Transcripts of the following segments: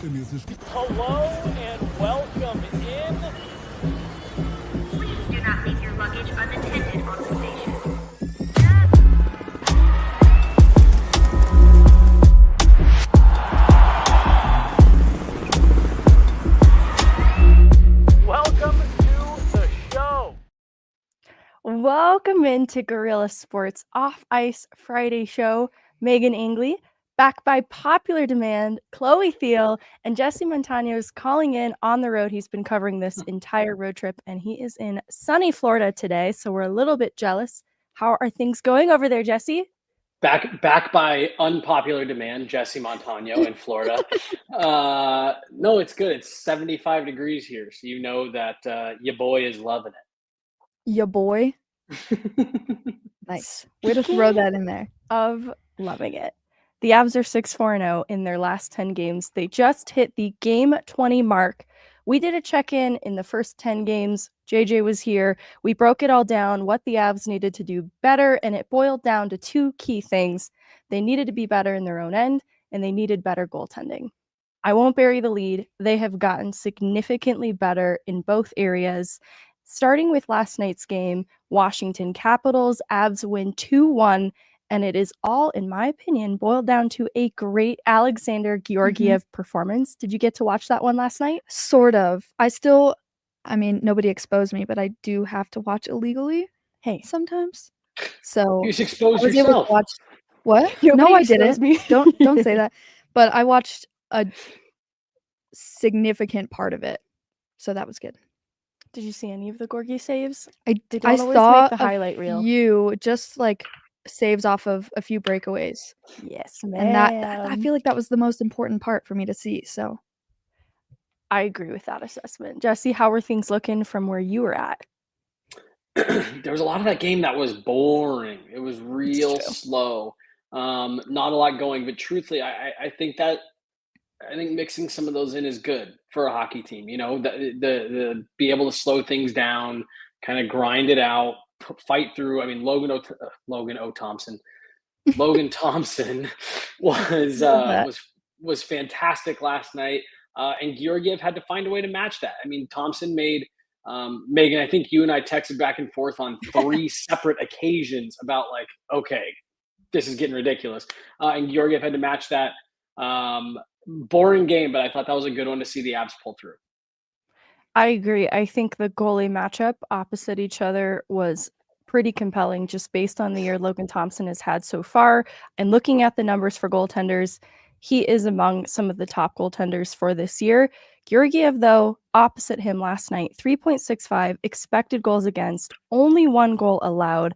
Hello and welcome in. Please do not leave your luggage unattended on the station. Welcome to the show. Welcome into Gorilla Sports Off Ice Friday show. Meghan Angley, back by popular demand. Chloe Theil and Jesse Montano is calling in on the road. He's been covering this entire road trip, and he is in sunny Florida today, so we're a little bit jealous. How are things going over there, Jesse? Back by unpopular demand, Jesse Montano in Florida. No, it's good. It's 75 degrees here, so you know that your boy is loving Your boy. it. Nice. Way to throw that in there. Of loving it. The Avs are 6-4-0 in their last 10 games. They just hit the game 20 mark. We did a check-in in the first 10 games. JJ was here. We broke it all down, what the Avs needed to do better, and it boiled down to two key things. They needed to be better in their own end, and they needed better goaltending. I won't bury the lead. They have gotten significantly better in both areas. Starting with last night's game, Washington Capitals, Avs win 2-1, and it is all, in my opinion, boiled down to a great Alexander Georgiev performance. Did you get to watch that one last night? Sort of. Nobody exposed me, but I do have to watch illegally Hey, sometimes. So You just I expose was able yourself. to watch. What? nobody No, I exposed didn't. me. Don't say that. But I watched a significant part of it, so that was good. Did you see any of the Gorgie saves? I They don't always saw make the highlight reel. few, just like saves off of a few breakaways, Yes, and that I feel like that was the most important part for me to see. So I agree with that assessment. Jesse, how were things looking from where you were at? There was a lot of that game that was boring. It was real true. slow. Not a lot going, but truthfully, I think mixing some of those in is good for a hockey team. You know, the be able to slow things down, kind of grind it out, fight through. I mean, Logan Thompson was fantastic last night, and Georgiev had to find a way to match that. I mean, Thompson made Megan. I think you and I texted back and forth on 3 separate occasions about like, okay, this is getting ridiculous, and Georgiev had to match that. Boring game, but I thought that was a good one to see the Avs pull through. I agree. I think the goalie matchup opposite each other was pretty compelling just based on the year Logan Thompson has had so far. And looking at the numbers for goaltenders, he is among some of the top goaltenders for this year. Georgiev, though, opposite him last night, 3.65 expected goals against, only 1 goal allowed.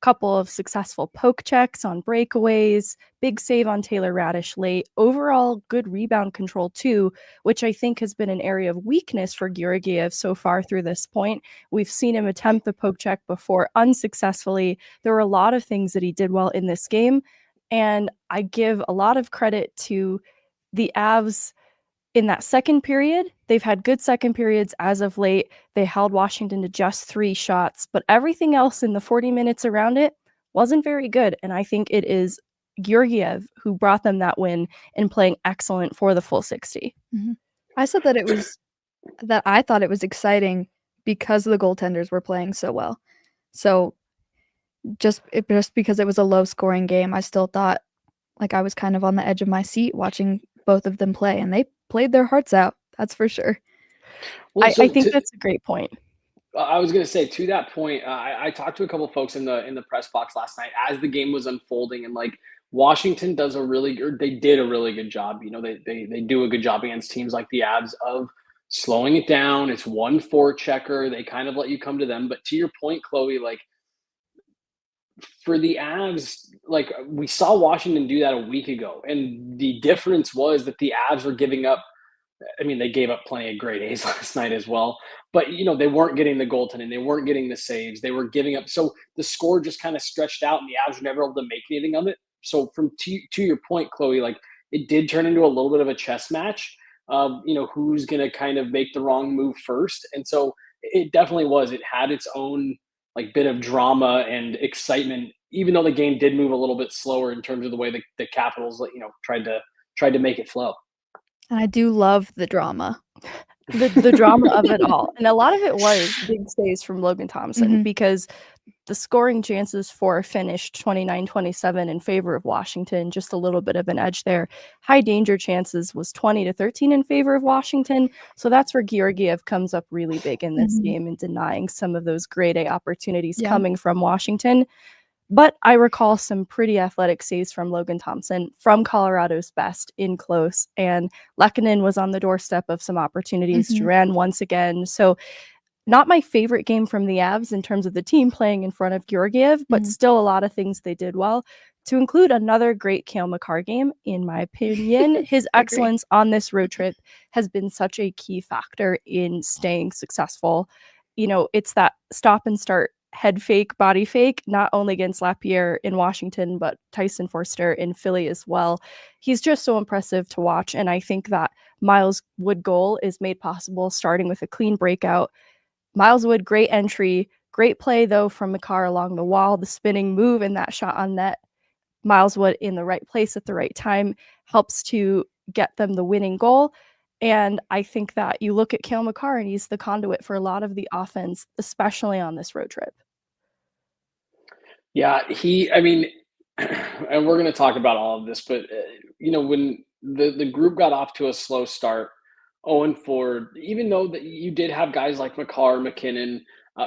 Couple of successful poke checks on breakaways, big save on Taylor Radish late, overall good rebound control too, which I think has been an area of weakness for Georgiev so far through this point. We've seen him attempt the poke check before unsuccessfully. There were a lot of things that he did well in this game, and I give a lot of credit to the Avs in that second period. They've had good second periods as of late. They held Washington to just 3 shots, but everything else in the 40 minutes around it wasn't very good. And I think it is Georgiev who brought them that win and playing excellent for the full 60. I said that I thought it was exciting because the goaltenders were playing so well. So just because it was a low scoring game, I still thought like I was kind of on the edge of my seat watching both of them play, and they played their hearts out. That's for sure. Well, I think that's a great point. I was going to say to that point, I talked to a couple folks in the press box last night as the game was unfolding, and like Washington did a really good job. You know, they do a good job against teams like the Avs of slowing it down. It's one forechecker. They kind of let you come to them. But to your point, Chloe, like for the Avs, like we saw Washington do that a week ago, and the difference was that the Avs were giving up. I mean, they gave up plenty of great A's last night as well, but you know they weren't getting the goaltending, they weren't getting the saves, they were giving up. So the score just kind of stretched out, and the Avs were never able to make anything of it. So from to your point, Chloe, like it did turn into a little bit of a chess match of you know who's going to kind of make the wrong move first, and so it definitely was. It had its own like bit of drama and excitement, even though the game did move a little bit slower in terms of the way the Capitals, you know, tried to make it flow. And I do love the drama. The drama of it all. And a lot of it was big saves from Logan Thompson because the scoring chances for finished 29-27 in favor of Washington, just a little bit of an edge there. High danger chances was 20-13 in favor of Washington. So that's where Georgiev comes up really big in this game and denying some of those grade A opportunities coming from Washington. But I recall some pretty athletic saves from Logan Thompson from Colorado's best in close. And Lehkonen was on the doorstep of some opportunities. Duran once again. So not my favorite game from the Avs in terms of the team playing in front of Georgiev, but still a lot of things they did well. To include another great Cale Makar game, in my opinion, his excellence on this road trip has been such a key factor in staying successful. You know, it's that stop and start head fake, body fake, not only against Lapierre in Washington, but Tyson Forster in Philly as well. He's just so impressive to watch. And I think that Miles Wood goal is made possible starting with a clean breakout. Miles Wood, great entry, great play though from Makar along the wall, the spinning move and that shot on net. Miles Wood in the right place at the right time helps to get them the winning goal. And I think that you look at Cale Makar and he's the conduit for a lot of the offense, especially on this road trip. Yeah, I mean, and we're going to talk about all of this, but, when the group got off to a slow start, 0-4, even though that you did have guys like Makar, McKinnon,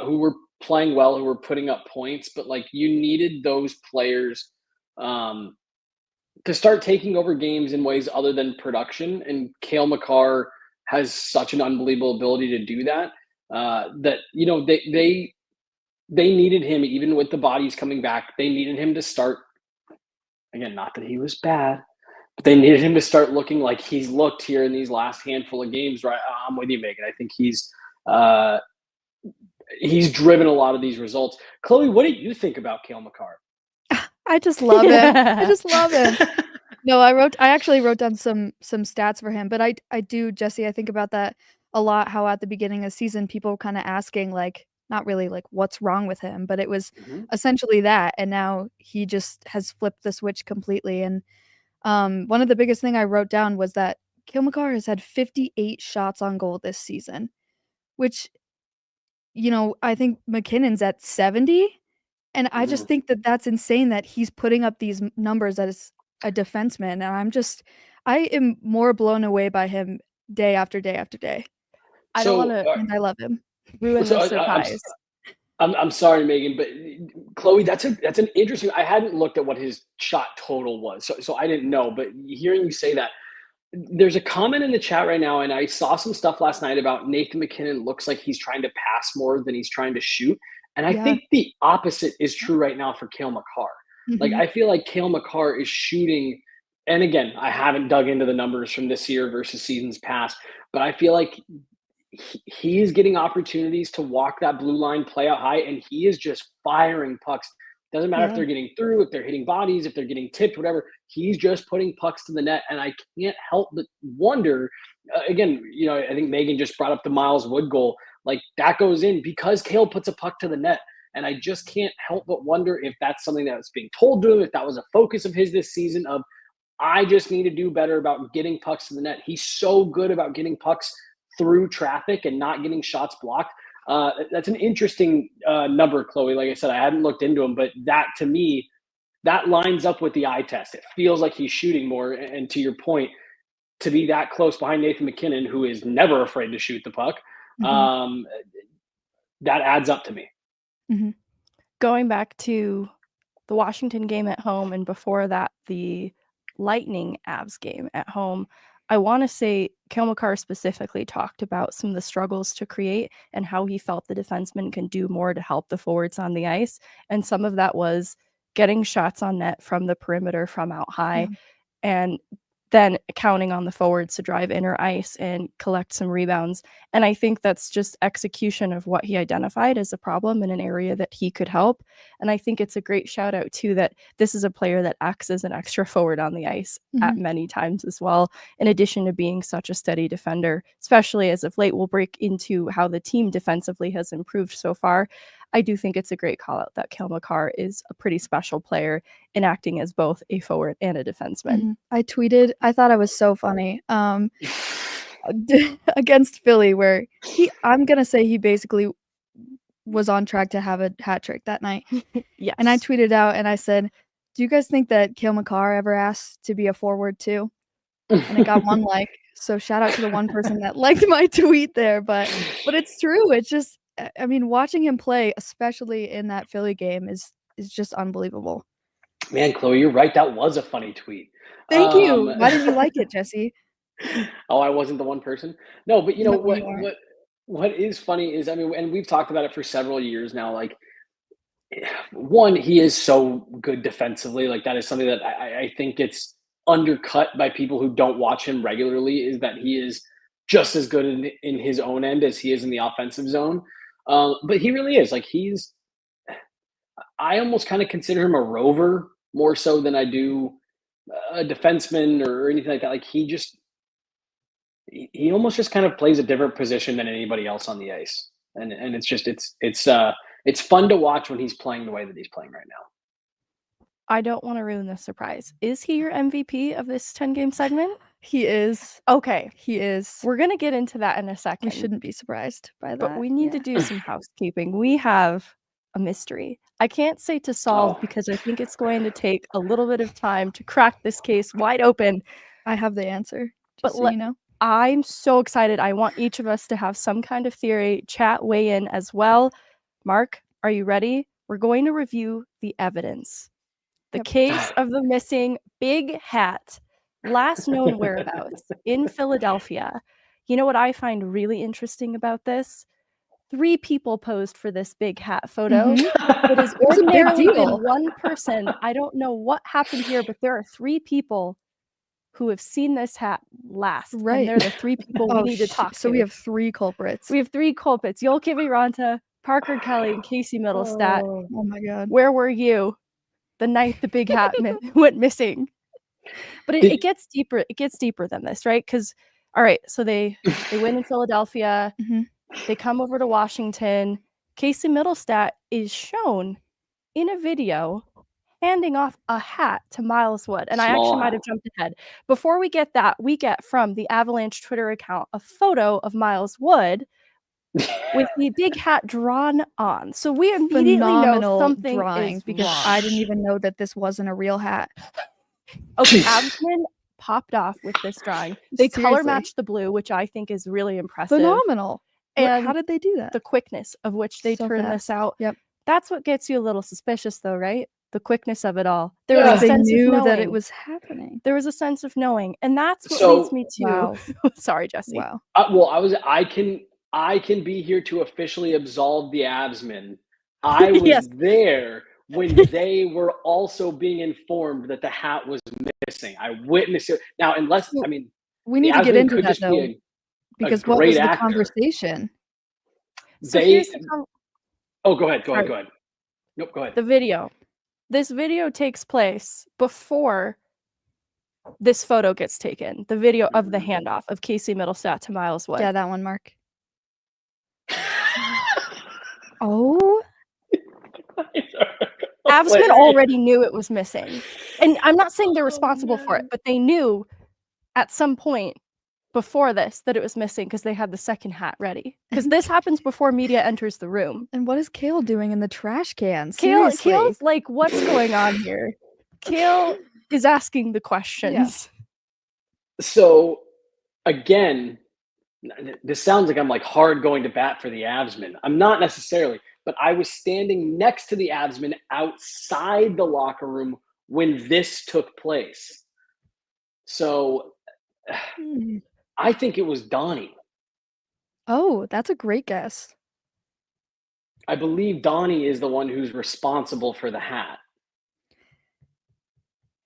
who were playing well, who were putting up points, but like you needed those players to start taking over games in ways other than production. And Cale Makar has such an unbelievable ability to do that. They needed him, even with the bodies coming back. They needed him to start. Again, not that he was bad, but they needed him to start looking like he's looked here in these last handful of games. Right, I'm with you, Megan. I think he's driven a lot of these results. Chloe, what did you think about Cale Makar? I just love him. I just love him. No, I actually wrote down some stats for him, but I do, Jesse, I think about that a lot, how at the beginning of the season people were kind of asking like not really like what's wrong with him, but it was essentially that, and now he just has flipped the switch completely. And one of the biggest thing I wrote down was that Cale Makar has had 58 shots on goal this season, which I think McKinnon's at 70. And I just think that that's insane that he's putting up these numbers as a defenseman, and I am more blown away by him day after day after day. I don't want to And I love him. ruin the surprise. I'm sorry, Megan, but Chloe, that's an interesting. I hadn't looked at what his shot total was, so I didn't know. But hearing you say that, there's a comment in the chat right now, and I saw some stuff last night about Nathan McKinnon looks like he's trying to pass more than he's trying to shoot. And I think the opposite is true right now for Cale Makar. Like, I feel like Cale Makar is shooting, and again, I haven't dug into the numbers from this year versus seasons past, but I feel like he is getting opportunities to walk that blue line, play out high, and he is just firing pucks. Doesn't matter if they're getting through, if they're hitting bodies, if they're getting tipped, whatever. He's just putting pucks to the net, and I can't help but wonder. Again, I think Megan just brought up the Miles Wood goal. Like, that goes in because Cale puts a puck to the net, and I just can't help but wonder if that's something that was being told to him, if that was a focus of his this season. Of I just need to do better about getting pucks to the net. He's so good about getting pucks through traffic and not getting shots blocked. That's an interesting number, Chloe. Like I said, I hadn't looked into him, but that, to me, that lines up with the eye test. It feels like he's shooting more. And to your point, to be that close behind Nathan McKinnon, who is never afraid to shoot the puck, that adds up to me. Going back to the Washington game at home, and before that, the Lightning Avs game at home, I want to say Cale Makar specifically talked about some of the struggles to create and how he felt the defenseman can do more to help the forwards on the ice. And some of that was getting shots on net from the perimeter from out high, and then counting on the forwards to drive inner ice and collect some rebounds. And I think that's just execution of what he identified as a problem in an area that he could help. And I think it's a great shout out too, that this is a player that acts as an extra forward on the ice at many times as well, in addition to being such a steady defender, especially as of late. We'll break into how the team defensively has improved so far. I do think it's a great call out that Cale Makar is a pretty special player in acting as both a forward and a defenseman. I tweeted, I thought I was so funny, against Philly, where I'm gonna say he basically was on track to have a hat trick that night. Yes. And I tweeted out and I said, do you guys think that Cale Makar ever asked to be a forward too? And it got 1 like. So shout out to the one person that liked my tweet there. But it's true. It's just, I mean, watching him play, especially in that Philly game, is just unbelievable. Man, Chloe, you're right. That was a funny tweet. Thank you. Why didn't you like it, Jesse? Oh, I wasn't the one person? No, but you know No, you aren't. what is funny is, I mean, and we've talked about it for several years now, like, one, he is so good defensively. Like, that is something that I think gets undercut by people who don't watch him regularly, is that he is just as good in his own end as he is in the offensive zone. But he really is. Like, I almost kind of consider him a rover more so than I do a defenseman or anything like that. Like, he almost just kind of plays a different position than anybody else on the ice. And it's just, it's fun to watch when he's playing the way that he's playing right now. I don't want to ruin the surprise. Is he your MVP of this 10-game segment? He is. Okay. He is. We're going to get into that in a second. We shouldn't be surprised by that. But we need to do some housekeeping. We have a mystery. I can't say to solve because I think it's going to take a little bit of time to crack this case wide open. I have the answer, But so you know. I'm so excited. I want each of us to have some kind of theory, chat, weigh in as well. Mark, are you ready? We're going to review the evidence. The case of the missing big hat, last known whereabouts in Philadelphia. You know what I find really interesting about this? 3 people posed for this big hat photo. It is ordinarily been one person. I don't know what happened here, but there are 3 people who have seen this hat last. Right. And they're the 3 people we need to talk to. So we have 3 culprits. We have 3 culprits. Joel Kiviranta, Parker Kelly, and Casey Middlestat. Oh my God. Where were you the night the big hat went missing? But it gets deeper. It gets deeper than this, right? Because, all right, so they win in Philadelphia. They come over to Washington. Casey Middlestat is shown in a video handing off a hat to Miles Wood. And I actually might have jumped ahead. Before we get that, we get from the Avalanche Twitter account a photo of Miles Wood with the big hat drawn on. So we immediately know something drawing is because wrong. I didn't even know that this wasn't a real hat. Okay, Avsman popped off with this drawing. They color Seriously. matched the blue, which I think is really impressive. Phenomenal. And how did they do that? The quickness of which they So turned fast. this out. Yep. That's what gets you a little suspicious though, right? The quickness of it all. There was a they sense knew of that it knowing. was happening. There was a sense of knowing. And that's what So- leads me to Wow. sorry, Jesse. Wow. Well, I can be here to officially absolve the Avsmen. I was Yes. there when they were also being informed that the hat was missing. I witnessed it. Now, We need to get Avsmen into could that just be though, because what great was the actor. conversation? So They- here's the Go ahead. Sorry. Nope, go ahead. the video. This video takes place before this photo gets taken. The video of the handoff of Casey Middlestat to Miles Wood. Yeah, that one, Mark. Oh, Avsman already knew it was missing. And I'm not saying they're responsible for it, but they knew at some point before this that it was missing because they had the second hat ready. Because this happens before media enters the room. and what is Cale doing in the trash can? Kale's Seriously. like, what's going on here? Cale is asking the questions. So, again, this sounds like I'm like hard going to bat for the Avsmen. I'm not necessarily, but I was standing next to the Avsmen outside the locker room when this took place. So, Hmm. I think it was Donnie. Oh, that's a great guess. I believe Donnie is the one who's responsible for the hat.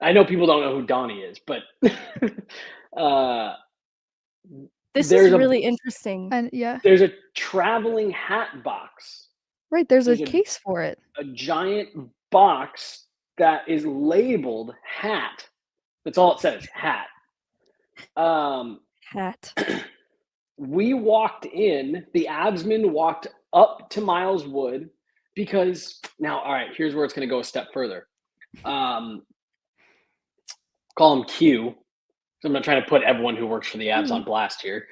I know people don't know who Donnie is, but This There's is a- really interesting. And yeah, there's a traveling hat box, right. There's a There's a- case for it. a giant box that is labeled hat. That's all it says, hat. Hat. We walked in, the Avsmen walked up to Miles Wood. Because now, all right, here's where it's going to go a step further. Call him Q. So I'm not trying to put everyone who works for the Avs on blast here.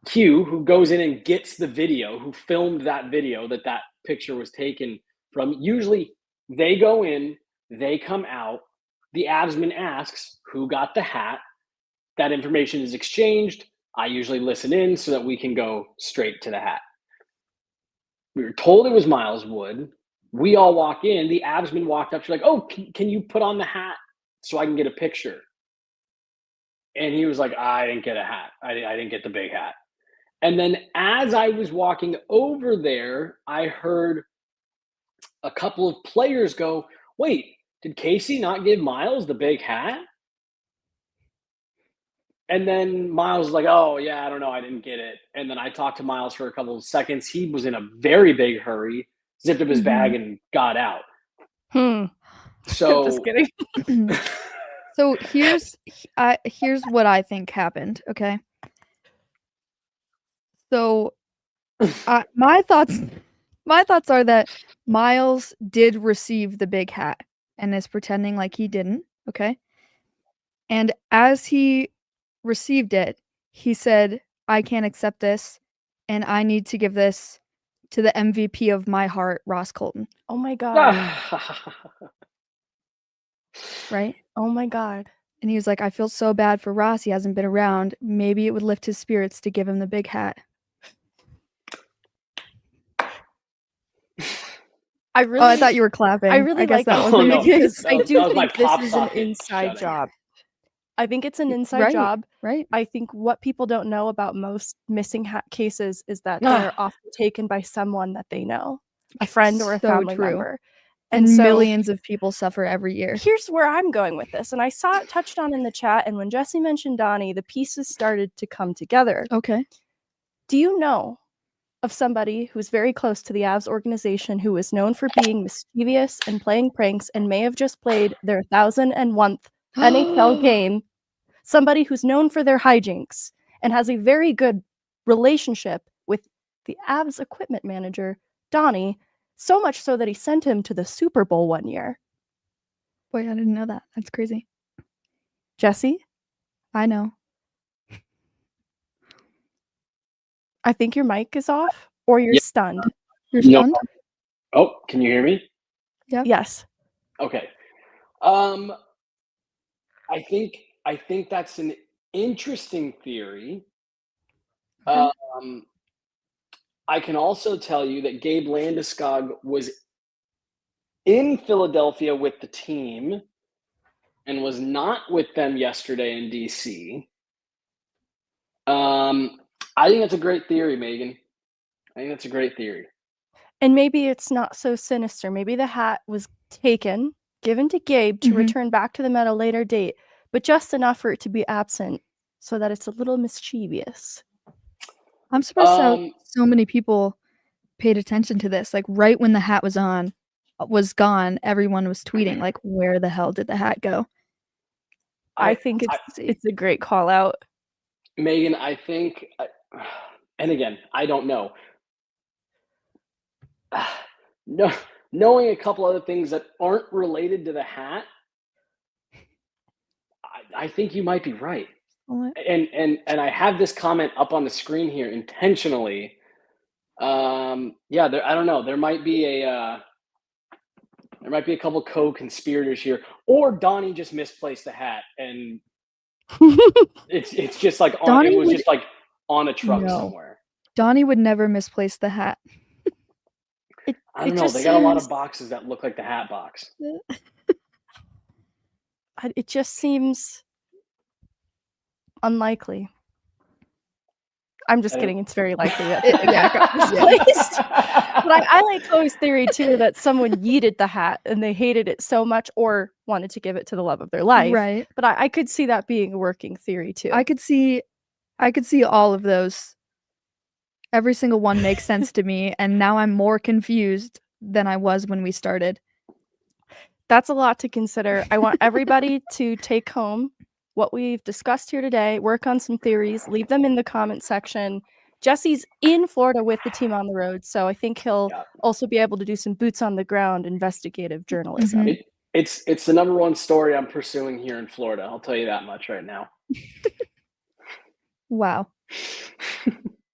Q, who goes in and gets the video, who filmed that video that picture was taken from. Usually they go in, they come out, the Avsman asks who got the hat. That information is exchanged. I usually listen in so that we can go straight to the hat. We were told it was Miles Wood. We all walk in. The Avsman walked up. She's like, oh, can you put on the hat so I can get a picture? And he was like, I didn't get a hat. I didn't get the big hat. And then as I was walking over there, I heard a couple of players go, wait, did Casey not give Miles the big hat? And then Miles was like, oh, yeah, I don't know. I didn't get it. And then I talked to Miles for a couple of seconds. He was in a very big hurry, zipped up his bag and got out. So Just kidding. So here's what I think happened, okay? So my thoughts are that Miles did receive the big hat and is pretending like he didn't, okay? And as he received it, he said, I can't accept this, and I need to give this to the MVP of my heart, Ross Colton. Oh my God. Right? Oh my God. And he was like, I feel so bad for Ross. He hasn't been around. Maybe it would lift his spirits to give him the big hat. I thought you were clapping. I really guess like that that wasn't no. the case. because I That do was my think this pop is an socket inside shutting. job. I think it's an inside Right, job. right? I think what people don't know about most missing hat cases is that they're often taken by someone that they know, a friend or a So family true. member. And so millions of people suffer every year. here's where I'm going with this. And I saw it touched on in the chat. And when Jesse mentioned Donnie, the pieces started to come together. Okay. Do you know of somebody who's very close to the Avs organization who is known for being mischievous and playing pranks and may have just played their 1,001th NHL game? Somebody who's known for their hijinks and has a very good relationship with the Avs equipment manager, Donnie, so much so that he sent him to the Super Bowl one year. Wait, I didn't know that. That's crazy. Jesse, I know. I think your mic is off or you're stunned. You're No. stunned? Oh, can you hear me? Yeah. Yes. Okay. I think that's an interesting theory. Okay. I can also tell you that Gabe Landeskog was in Philadelphia with the team and was not with them yesterday in DC. I think that's a great theory, Megan. I think that's a great theory. And maybe it's not so sinister. Maybe the hat was taken, given to Gabe to return back to them at a later date, but just enough for it to be absent so that it's a little mischievous. I'm surprised how so many people paid attention to this. Like right when the hat was gone, everyone was tweeting like, where the hell did the hat go? I think it's a great call out. Megan, I think, and again, I don't know. No, knowing a couple other things that aren't related to the hat, I think you might be right. What? And I have this comment up on the screen here intentionally. I don't know. There might be a couple co-conspirators here, or Donnie just misplaced the hat, and it's just like just like on a truck somewhere. Donnie would never misplace the hat. I don't know. They got a lot of boxes that look like the hat box. It just seems unlikely. I'm just kidding. It's very likely that got misplaced. But I like Chloe's theory too that someone yeeted the hat and they hated it so much or wanted to give it to the love of their life. Right. But I could see that being a working theory too. I could see all of those. Every single one makes sense to me, and now I'm more confused than I was when we started. That's a lot to consider. I want everybody to take home what we've discussed here today, work on some theories, leave them in the comment section, Jesse's in Florida with the team on the road, so I think he'll Yeah. also be able to do some boots on the ground investigative journalism. Mhm. It's the number one story I'm pursuing here in Florida. I'll tell you that much right now. Wow.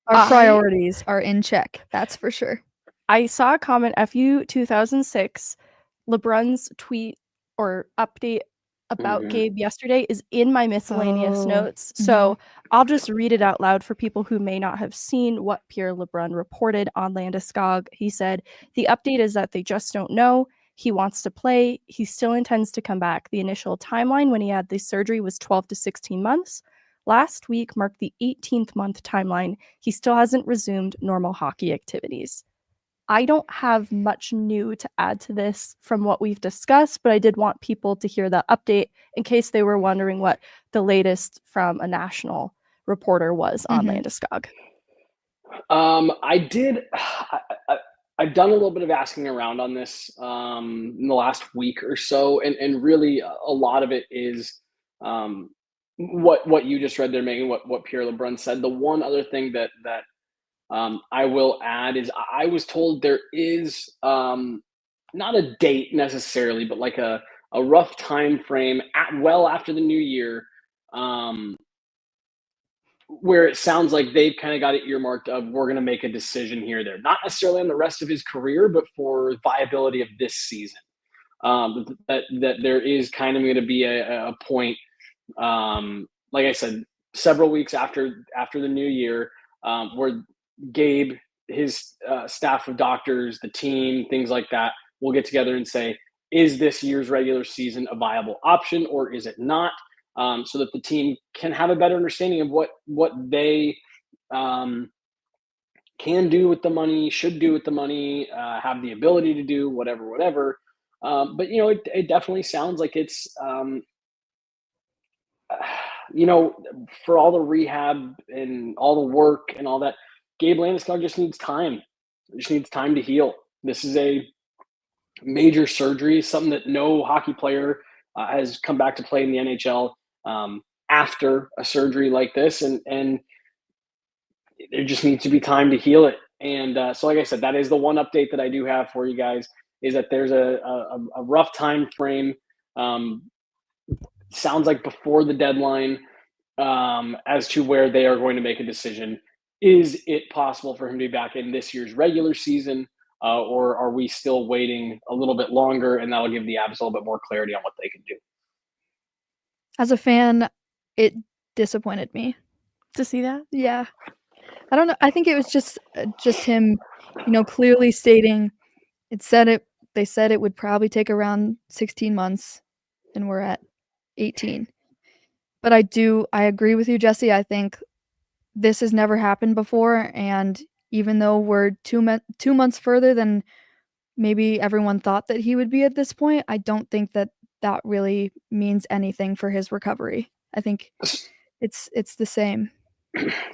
Our I- priorities are in check. That's for sure. I saw a comment, FU 2006, LeBron's tweet or update about Mhm. Gabe yesterday is in my miscellaneous Oh, notes. So I'll just read it out loud for people who may not have seen what Pierre LeBrun reported on Landeskog. He said, the update is that they just don't know. He wants to play. He still intends to come back. The initial timeline when he had the surgery was 12 to 16 months. Last week marked the 18th month timeline. He still hasn't resumed normal hockey activities. I don't have much new to add to this from what we've discussed, but I did want people to hear that update in case they were wondering what the latest from a national reporter was on Landeskog. I've done a little bit of asking around on this in the last week or so, and really a lot of it is what you just read there, Megan. What Pierre LeBrun said. The one other thing that I will add is I was told there is not a date necessarily, but like a rough time frame well after the new year, where it sounds like they've kind of got it earmarked of we're going to make a decision here or there, not necessarily on the rest of his career, but for viability of this season. That there is kind of going to be a point, like I said, several weeks after the new year, where Gabe, his staff of doctors, the team, things like that, will get together and say, is this year's regular season a viable option or is it not? So that the team can have a better understanding of what they can do with the money, should do with the money, have the ability to do whatever. But it definitely sounds like it's for all the rehab and all the work and all that, Gabe Landeskog just needs time. Just needs time to heal. This is a major surgery, something that no hockey player has come back to play in the NHL after a surgery like this, and there just needs to be time to heal it. And so, like I said, that is the one update that I do have for you guys, is that there's a rough time frame. Sounds like before the deadline, as to where they are going to make a decision. Is it possible for him to be back in this year's regular season, or are we still waiting a little bit longer, and that'll give the Avs a little bit more clarity on what they can do? As a fan, it disappointed me. To see that? Yeah. I don't know. I think it was just him, clearly stating they said it would probably take around 16 months and we're at 18. But I agree with you, Jesse. I think this has never happened before, and even though we're 2 months further than maybe everyone thought that he would be at this point, I don't think that really means anything for his recovery. I think it's the same.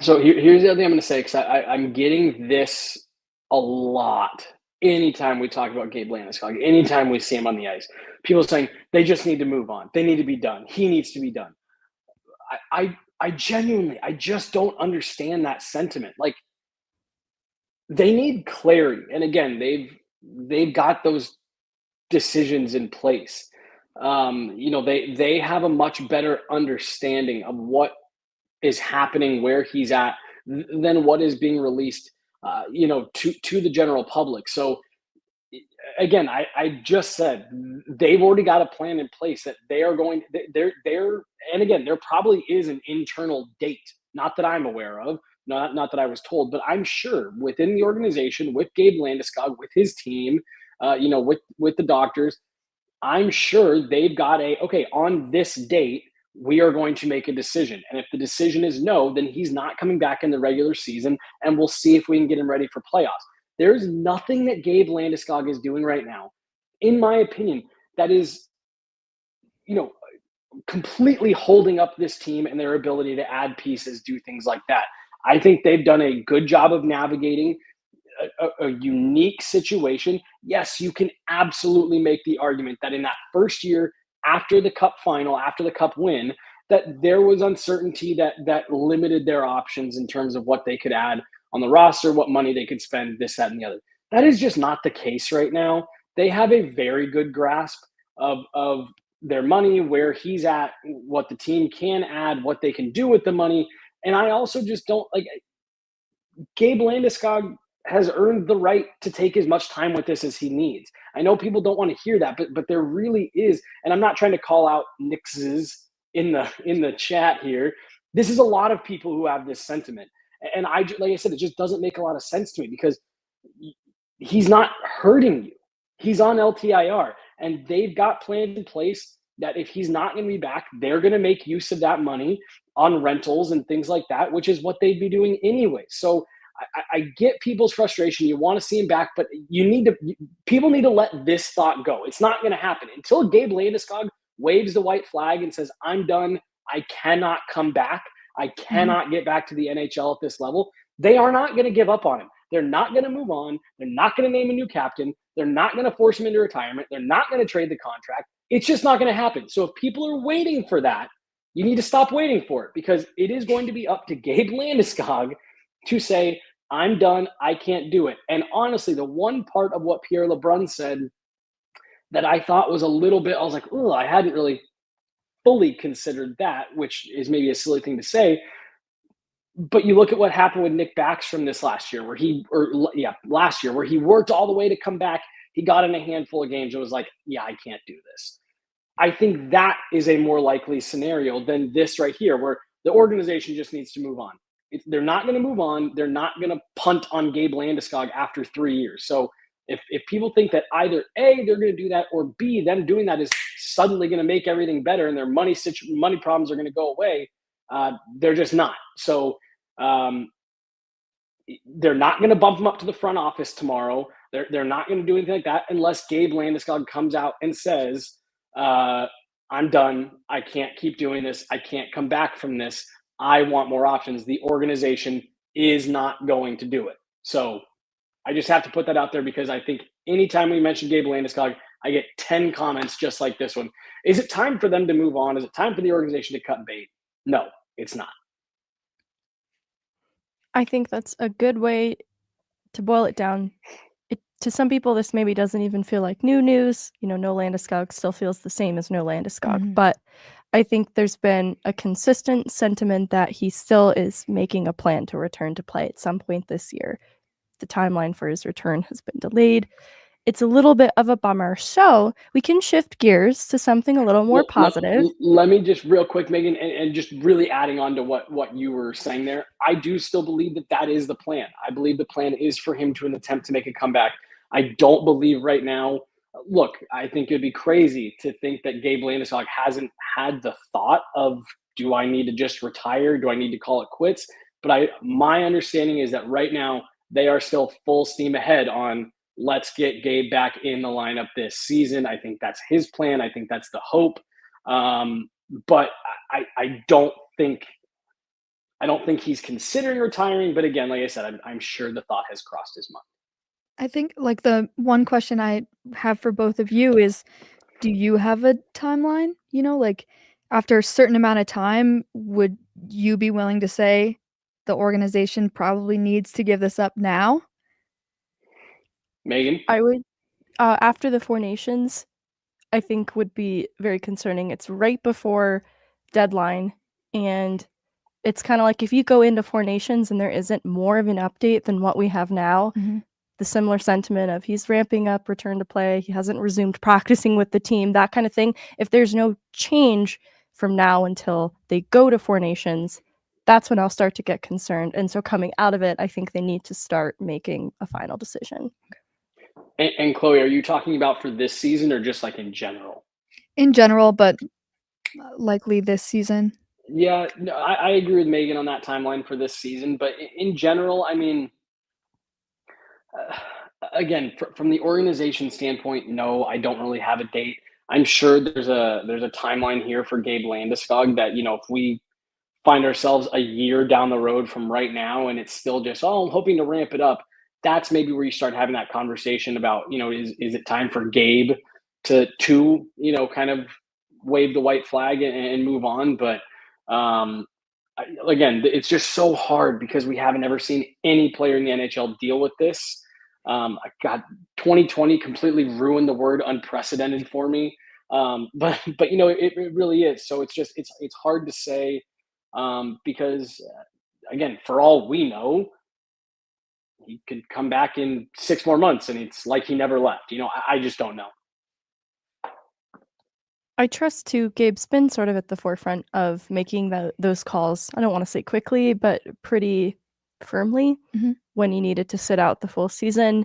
So here's the other thing I'm going to say, because I'm getting this a lot anytime we talk about Gabe Landeskog, anytime we see him on the ice. People saying they just need to move on. They need to be done. He needs to be done. I genuinely, I just don't understand that sentiment. Like, they need clarity. And again, they've got those decisions in place. They have a much better understanding of what is happening, where he's at, than what is being released, to the general public. So again, I just said they've already got a plan in place that they are going. And again, there probably is an internal date, not that I'm aware of, not that I was told, but I'm sure within the organization, with Gabe Landeskog, with his team, with the doctors, I'm sure they've got on this date, we are going to make a decision. And if the decision is no, then he's not coming back in the regular season, and we'll see if we can get him ready for playoffs. There's nothing that Gabe Landeskog is doing right now, in my opinion, that is, completely holding up this team and their ability to add pieces, do things like that. I think they've done a good job of navigating a unique situation. Yes, you can absolutely make the argument that in that first year after the cup final, after the cup win, that there was uncertainty that limited their options in terms of what they could add on the roster, what money they could spend, this, that, and the other. That is just not the case right now. They have a very good grasp of their money, where he's at, what the team can add, what they can do with the money. And I also just don't like Gabe Landeskog has earned the right to take as much time with this as he needs. I know people don't want to hear that, but there really is, and I'm not trying to call out Nix's in the chat here. This is a lot of people who have this sentiment. And like I said, it just doesn't make a lot of sense to me, because he's not hurting you. He's on LTIR, and they've got plans in place that if he's not going to be back, they're going to make use of that money on rentals and things like that, which is what they'd be doing anyway. So I get people's frustration. You want to see him back, but people need to let this thought go. It's not going to happen until Gabe Landeskog waves the white flag and says, I'm done. I cannot come back. I cannot get back to the NHL at this level. They are not going to give up on him. They're not going to move on. They're not going to name a new captain. They're not going to force him into retirement. They're not going to trade the contract. It's just not going to happen. So if people are waiting for that, you need to stop waiting for it, because it is going to be up to Gabe Landeskog to say, I'm done. I can't do it. And honestly, the one part of what Pierre LeBrun said that I thought was a little bit, I was like, oh, I hadn't really fully considered that, which is maybe a silly thing to say. But you look at what happened with Nick Backstrom this last year, where he worked all the way to come back. He got in a handful of games and was like, yeah, I can't do this. I think that is a more likely scenario than this right here, where the organization just needs to move on. They're not going to move on. They're not going to punt on Gabe Landeskog after 3 years. So if people think that either A, they're going to do that, or B, them doing that is suddenly going to make everything better and their money problems are going to go away, they're just not. So they're not going to bump him up to the front office tomorrow. They're not going to do anything like that unless Gabe Landeskog comes out and says, I'm done. I can't keep doing this. I can't come back from this. I want more options. The organization is not going to do it. So I just have to put that out there, because I think anytime we mention Gabe Landeskog, I get 10 comments just like this one. Is it time for them to move on? Is it time for the organization to cut bait? No, it's not. I think that's a good way to boil it down. To some people, this maybe doesn't even feel like new news. No Landeskog still feels the same as no Landeskog. But I think there's been a consistent sentiment that he still is making a plan to return to play at some point this year. The timeline for his return has been delayed. It's a little bit of a bummer. So we can shift gears to something a little more positive. Let me just real quick, Megan, and just really adding on to what you were saying there. I do still believe that is the plan. I believe the plan is for him to attempt to make a comeback. I don't believe right now. Look, I think it'd be crazy to think that Gabe Landeskog hasn't had the thought of, do I need to just retire? Do I need to call it quits? But my understanding is that right now they are still full steam ahead on, let's get Gabe back in the lineup this season. I think that's his plan. I think that's the hope. But I don't think he's considering retiring. But again, like I said, I'm sure the thought has crossed his mind. I think like the one question I have for both of you is, do you have a timeline? Like after a certain amount of time, would you be willing to say the organization probably needs to give this up now? Megan? I would, after the Four Nations, I think would be very concerning. It's right before deadline, and it's kind of like if you go into Four Nations and there isn't more of an update than what we have now, the similar sentiment of he's ramping up, return to play, he hasn't resumed practicing with the team, that kind of thing. If there's no change from now until they go to Four Nations, that's when I'll start to get concerned. And so coming out of it, I think they need to start making a final decision. And Chloe, are you talking about for this season or just like in general? In general, but likely this season. Yeah, no, I agree with Megan on that timeline for this season. But in general, I mean, again, from the organization standpoint, no, I don't really have a date. I'm sure there's a timeline here for Gabe Landeskog that, if we find ourselves a year down the road from right now and it's still just, I'm hoping to ramp it up, that's maybe where you start having that conversation about, is it time for Gabe to kind of wave the white flag and move on. But again, it's just so hard because we haven't ever seen any player in the NHL deal with this. God, 2020 completely ruined the word unprecedented for me. But it really is. So it's hard to say because again, for all we know, he could come back in 6 more months and it's like he never left. I just don't know. I trust too, Gabe's been sort of at the forefront of making those calls. I don't want to say quickly, but pretty firmly. When he needed to sit out the full season,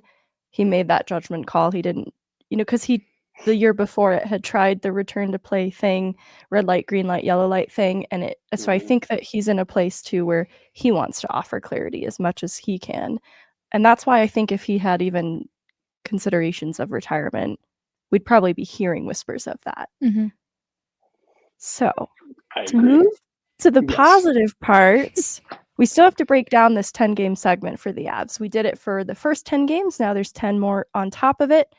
he made that judgment call. He didn't, because the year before it had tried the return to play thing, red light, green light, yellow light thing. And so I think that he's in a place too where he wants to offer clarity as much as he can. And that's why I think if he had even considerations of retirement, we'd probably be hearing whispers of that. So to move to the positive parts, we still have to break down this 10-game segment for the Avs. We did it for the first 10 games. Now there's 10 more on top of it.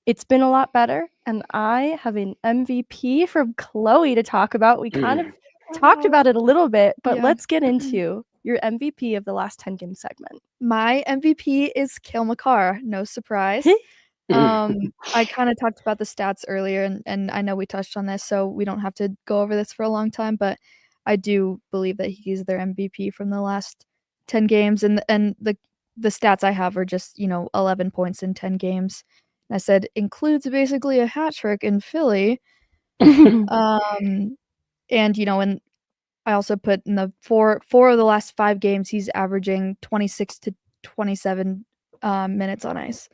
It's been a lot better. And I have an MVP from Chloe to talk about. We kind of talked about it a little bit, but let's get into your MVP of the last 10-game segment. My MVP is Cale Makar. No surprise. I kind of talked about the stats earlier, and I know we touched on this, so we don't have to go over this for a long time, but I do believe that he's their MVP from the last 10 games, and the stats I have are just 11 points in 10 games. And I said includes basically a hat trick in Philly, and and I also put in the four of the last 5 games he's averaging 26 to 27 minutes on ice,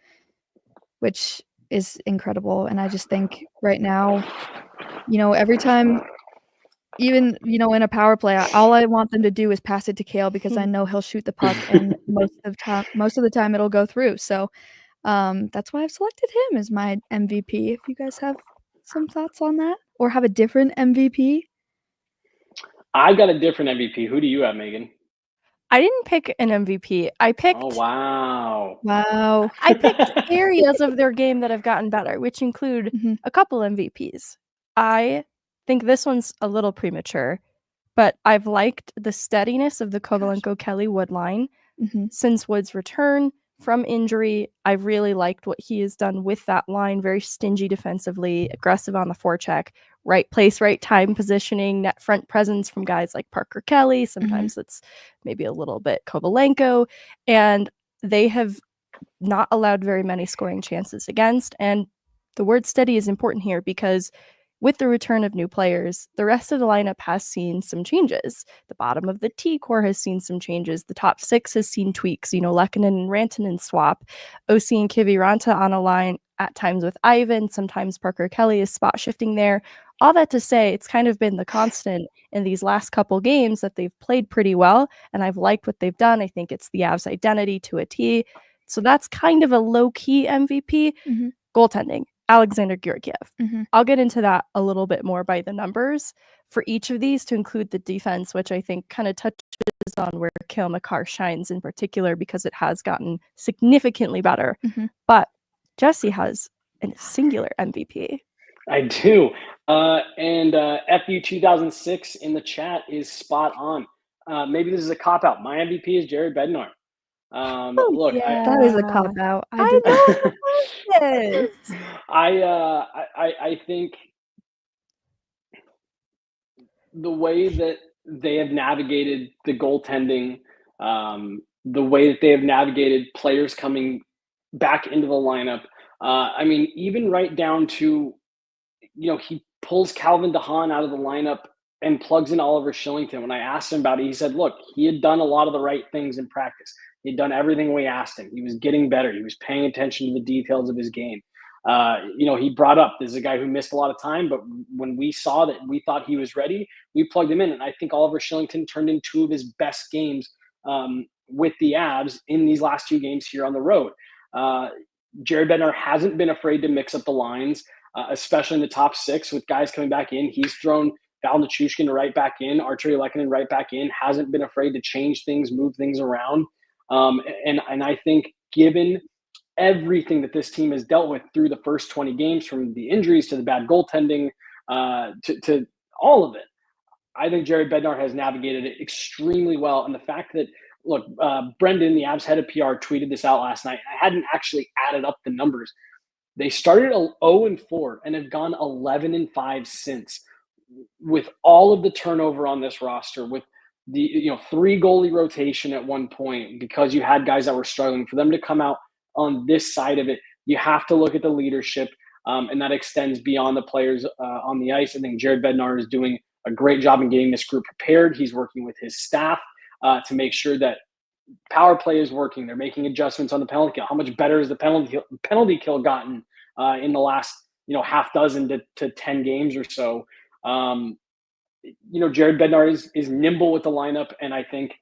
which is incredible. And I just think right now, every time, even, in a power play, all I want them to do is pass it to Cale because I know he'll shoot the puck and most of the time it'll go through. So that's why I've selected him as my MVP. If you guys have some thoughts on that or have a different MVP. I've got a different MVP. Who do you have, Megan? I didn't pick an MVP. I picked. Oh, wow. Wow. I picked areas of their game that have gotten better, which include a couple MVPs. I think this one's a little premature, but I've liked the steadiness of the Kovalenko-Kelly-Wood line since Wood's return from injury. I've really liked what he has done with that line. Very stingy defensively, aggressive on the forecheck, right place, right time positioning, net front presence from guys like Parker Kelly. Sometimes it's maybe a little bit Kovalenko. And they have not allowed very many scoring chances against. And the word steady is important here because with the return of new players, the rest of the lineup has seen some changes. The bottom of the T core has seen some changes. The top 6 has seen tweaks. Lehkonen and Rantanen swap. OC and Kiviranta on a line at times with Ivan. Sometimes Parker Kelly is spot shifting there. All that to say, it's kind of been the constant in these last couple games that they've played pretty well, and I've liked what they've done. I think it's the Avs' identity to a T. So that's kind of a low-key MVP. Goaltending. Alexander Georgiev. I'll get into that a little bit more by the numbers for each of these to include the defense, which I think kind of touches on where Cale Makar shines in particular because it has gotten significantly better. But Jesse has a singular MVP. I do. And FU 2006 in the chat is spot on. Maybe this is a cop-out. My MVP is Jared Bednar. Look, yeah. That is a cop out. I know this. I think the way that they have navigated the goaltending, the way that they have navigated players coming back into the lineup. I mean, even right down to, he pulls Calvin DeHaan out of the lineup and plugs in Oliver Shillington. When I asked him about it, he said, look, he had done a lot of the right things in practice. He'd done everything we asked him. He was getting better. He was paying attention to the details of his game. He brought up, this is a guy who missed a lot of time, but when we saw that we thought he was ready, we plugged him in. And I think Oliver Shillington turned in 2 of his best games with the Avs in these last 2 games here on the road. Jared Bednar hasn't been afraid to mix up the lines, especially in the top 6 with guys coming back in. He's thrown Val Nichushkin right back in, Arturi Lehkonen right back in, hasn't been afraid to change things, move things around. And I think given everything that this team has dealt with through the first 20 games, from the injuries to the bad goaltending, to all of it, I think Jared Bednar has navigated it extremely well. And the fact that, look, Brendan, the Avs head of PR, tweeted this out last night. I hadn't actually added up the numbers. They started 0-4 and have gone 11-5 since, with all of the turnover on this roster, with the 3 goalie rotation at one point, because you had guys that were struggling. For them to come out on this side of it, you have to look at the leadership, and that extends beyond the players on the ice. I think Jared Bednar is doing a great job in getting this group prepared. He's working with his staff to make sure that power play is working. They're making adjustments on the penalty kill. How much better has the penalty kill gotten in the last half dozen to 10 games or so? Jared Bednar is nimble with the lineup, and I think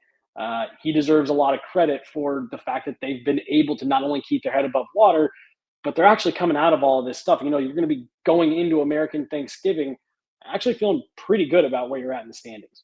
he deserves a lot of credit for the fact that they've been able to not only keep their head above water, but they're actually coming out of all of this stuff. You're going to be going into American Thanksgiving actually feeling pretty good about where you're at in the standings.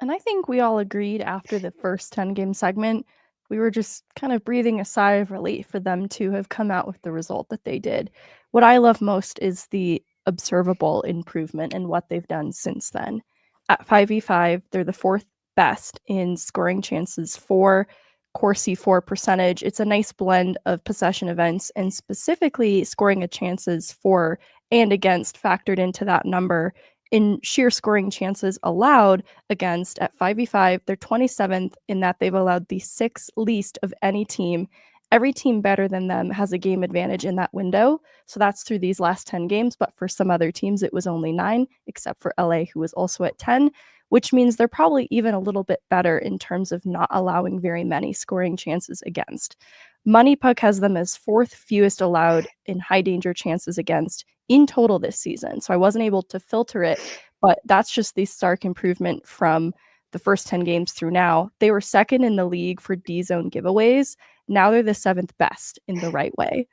And I think we all agreed after the first 10-game segment, we were just kind of breathing a sigh of relief for them to have come out with the result that they did. What I love most is the observable improvement in what they've done since then. At 5v5, they're the 4th best in scoring chances for, Corsi for percentage. It's a nice blend of possession events, and specifically scoring chances for and against factored into that number. In sheer scoring chances allowed against at 5v5, they're 27th in that they've allowed the 6th least of any team. Every team better than them has a game advantage in that window. So that's through these last 10 games. But for some other teams, it was only 9, except for LA, who was also at 10, which means they're probably even a little bit better in terms of not allowing very many scoring chances against. Money Puck has them as 4th fewest allowed in high danger chances against in total this season. So I wasn't able to filter it, but that's just the stark improvement from the first 10 games through now. They were 2nd in the league for D-zone giveaways. Now they're the 7th best in the right way.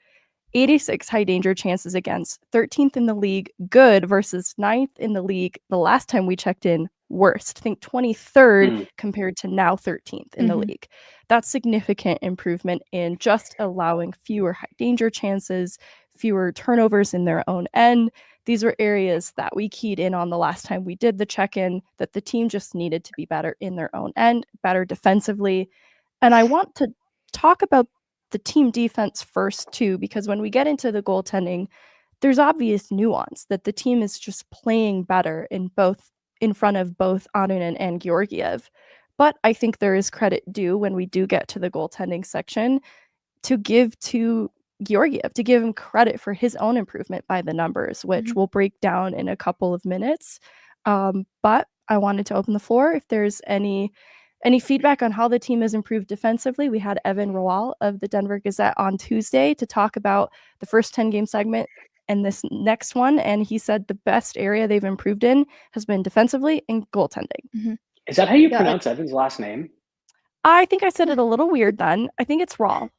86 high danger chances against, 13th in the league, good, versus 9th in the league the last time we checked in, worst. Think 23rd compared to now 13th in the league. That's significant improvement in just allowing fewer high danger chances, fewer turnovers in their own end. These were areas that we keyed in on the last time we did the check-in, that the team just needed to be better in their own end, better defensively. And I want to talk about the team defense first too, because when we get into the goaltending, there's obvious nuance that the team is just playing better in front of both Annunen and Georgiev. But I think there is credit due when we do get to the goaltending section to give to Georgiev, to give him credit for his own improvement by the numbers, which we'll break down in a couple of minutes. But I wanted to open the floor if there's any feedback on how the team has improved defensively. We had Evan Roal of the Denver Gazette on Tuesday to talk about the first 10-game segment and this next one, and he said the best area they've improved in has been defensively and goaltending. Is that how you pronounce Evan's last name? I think I said it a little weird then. I think it's Roal.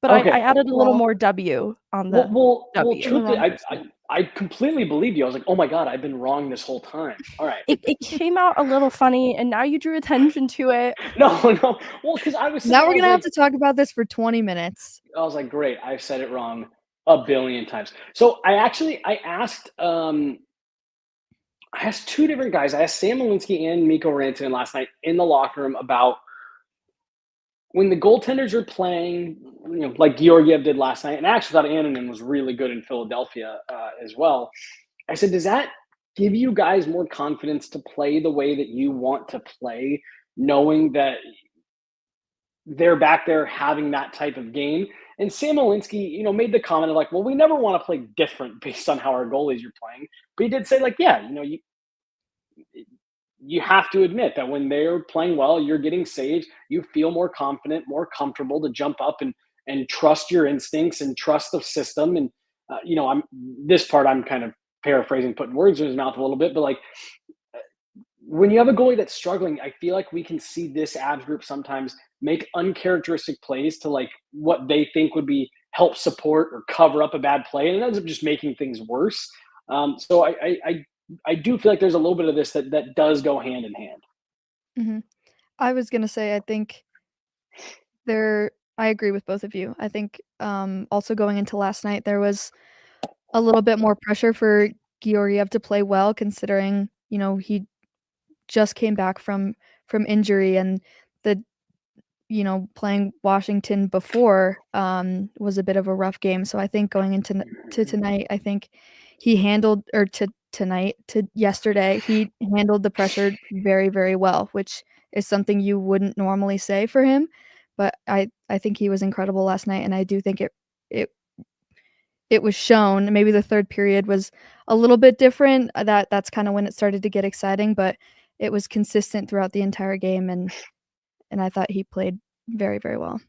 But Okay. I added a little more W on the well, W. truthfully, I completely believed you. I was like, oh my God, I've been wrong this whole time. All right. It came out a little funny, and now you drew attention to it. No. Well, because I was Now we're going to have to talk about this for 20 minutes. I was like, great, I've said it wrong a billion times. So I asked 2 different guys. I asked Sam Malinsky and Mikko Rantanen last night in the locker room about when the goaltenders are playing, like Georgiev did last night, and I actually thought Annunen was really good in Philadelphia as well. I said, does that give you guys more confidence to play the way that you want to play, knowing that they're back there having that type of game? And Sam Malinsky, made the comment of like, well, we never want to play different based on how our goalies are playing. But he did say like, yeah, you have to admit that when they're playing well, you're getting saves, you feel more confident, more comfortable to jump up and trust your instincts and trust the system. And, I'm kind of paraphrasing, putting words in his mouth a little bit, but like when you have a goalie that's struggling, I feel like we can see this Avs group sometimes make uncharacteristic plays to like what they think would be help support or cover up a bad play. And it ends up just making things worse. So I do feel like there's a little bit of this that does go hand in hand. I was going to say, I think I agree with both of you. I think also going into last night, there was a little bit more pressure for Georgiev to play well, considering he just came back from injury, and the playing Washington before was a bit of a rough game. So I think going into tonight, I think he handled, or to yesterday, he handled the pressure very, very well, which is something you wouldn't normally say for him. But I think he was incredible last night, and I do think it was shown. Maybe the third period was a little bit different. That's kind of when it started to get exciting, but it was consistent throughout the entire game, and I thought he played very, very well.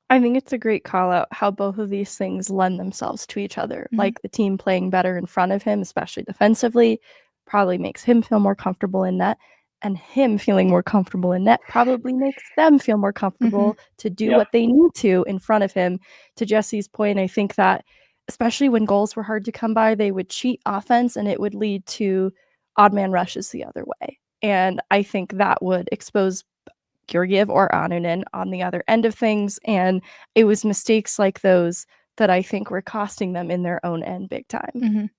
I think it's a great call out how both of these things lend themselves to each other. Mhm. Like the team playing better in front of him, especially defensively, probably makes him feel more comfortable in net, and him feeling more comfortable in net probably makes them feel more comfortable to do Yep. what they need to in front of him. To Jesse's point, I think that especially when goals were hard to come by, they would cheat offense and it would lead to odd man rushes the other way. And I think that would expose Georgiev or Anunen on the other end of things. And it was mistakes like those that I think were costing them in their own end big time. Mhm.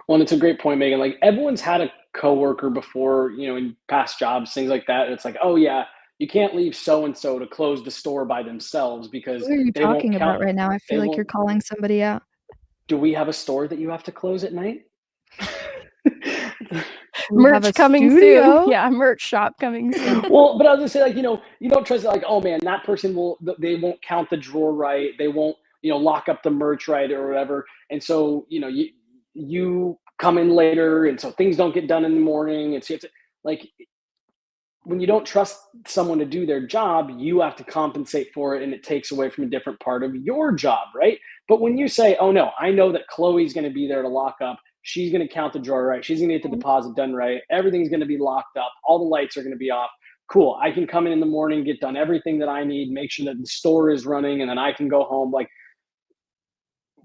Well, and it's a great point, Megan. Like everyone's had a coworker before, in past jobs, things like that. It's like, oh yeah, you can't leave so and so to close the store by themselves because Who are you they won't talking count. about right now? I feel like you're calling somebody out. Do we have a store that you have to close at night? We have Merch a coming studio. soon. Yeah, merch shop coming soon. Well, but I was gonna say, like, you don't trust it. Like, oh man, that person they won't count the drawer right. They won't, lock up the merch right or whatever. And so, you come in later, and so things don't get done in the morning. And so you have to, like, when you don't trust someone to do their job, you have to compensate for it, and it takes away from a different part of your job, right? But when you say, oh no, I know that Chloe's going to be there to lock up, she's going to count the drawer right, she's going to get the deposit done right, everything's going to be locked up, all the lights are going to be off, cool, I can come in the morning, get done everything that I need, make sure that the store is running, and then I can go home. Like,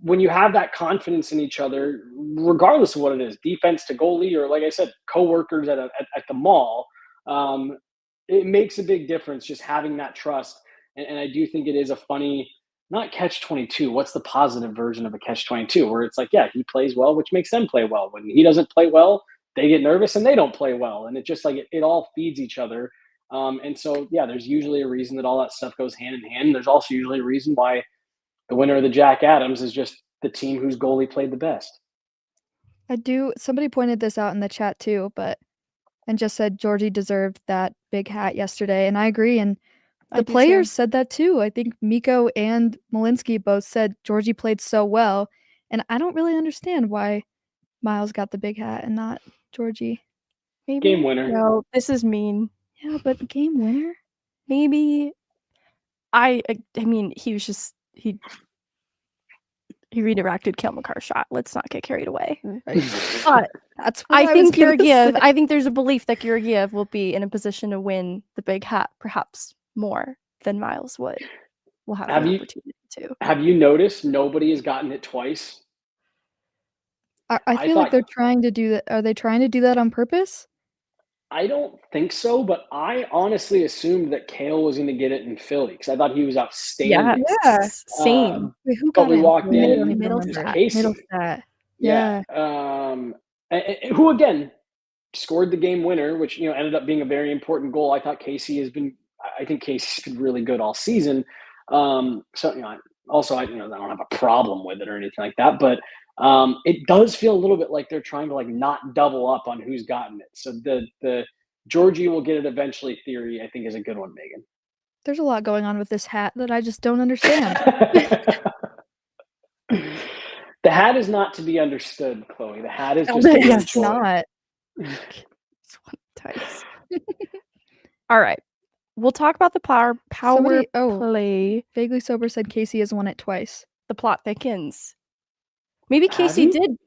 when you have that confidence in each other, regardless of what it is, defense to goalie, or like I said, coworkers at the mall, it makes a big difference just having that trust. And I do think it is a funny, not catch-22. What's the positive version of a catch-22? Where it's like, yeah, he plays well, which makes them play well. When he doesn't play well, they get nervous and they don't play well. And it just like it all feeds each other. And so, yeah, there's usually a reason that all that stuff goes hand in hand. There's also usually a reason why the winner of the Jack Adams is just the team whose goalie played the best. Somebody pointed this out in the chat too, and just said Georgie deserved that big hat yesterday, and I agree, and the players said that too. I think Mikko and Malinsky both said Georgie played so well, and I don't really understand why Miles got the big hat and not Georgie. Maybe. Game winner. No, this is mean. Yeah, but game winner? Maybe. I mean, he was just he redirected Cale Makar's shot. Let's not get carried away. But That's what I think was gonna Georgiev. say. I think there's a belief that Georgiev will be in a position to win the big hat, perhaps more than Miles would. Will have an opportunity to. Have you noticed nobody has gotten it twice? I feel like they're trying to do that. Are they trying to do that on purpose? I don't think so, but I honestly assumed that Cale was going to get it in Philly because I thought he was outstanding. Yeah. Same. Wait, who But got we it? walked in. Middlestat. Casey. Middlestat. Yeah. Who again scored the game winner, which ended up being a very important goal. I think Casey's been really good all season. So also I don't have a problem with it or anything like that, but it does feel a little bit like they're trying to like not double up on who's gotten it. So the Georgie will get it eventually theory, I think, is a good one, Megan. There's a lot going on with this hat that I just don't understand. The hat is not to be understood, Chloe. The hat is just It's not. All right. We'll talk about the power play. Vaguely Sober said Casey has won it twice. The plot thickens. Maybe Casey did.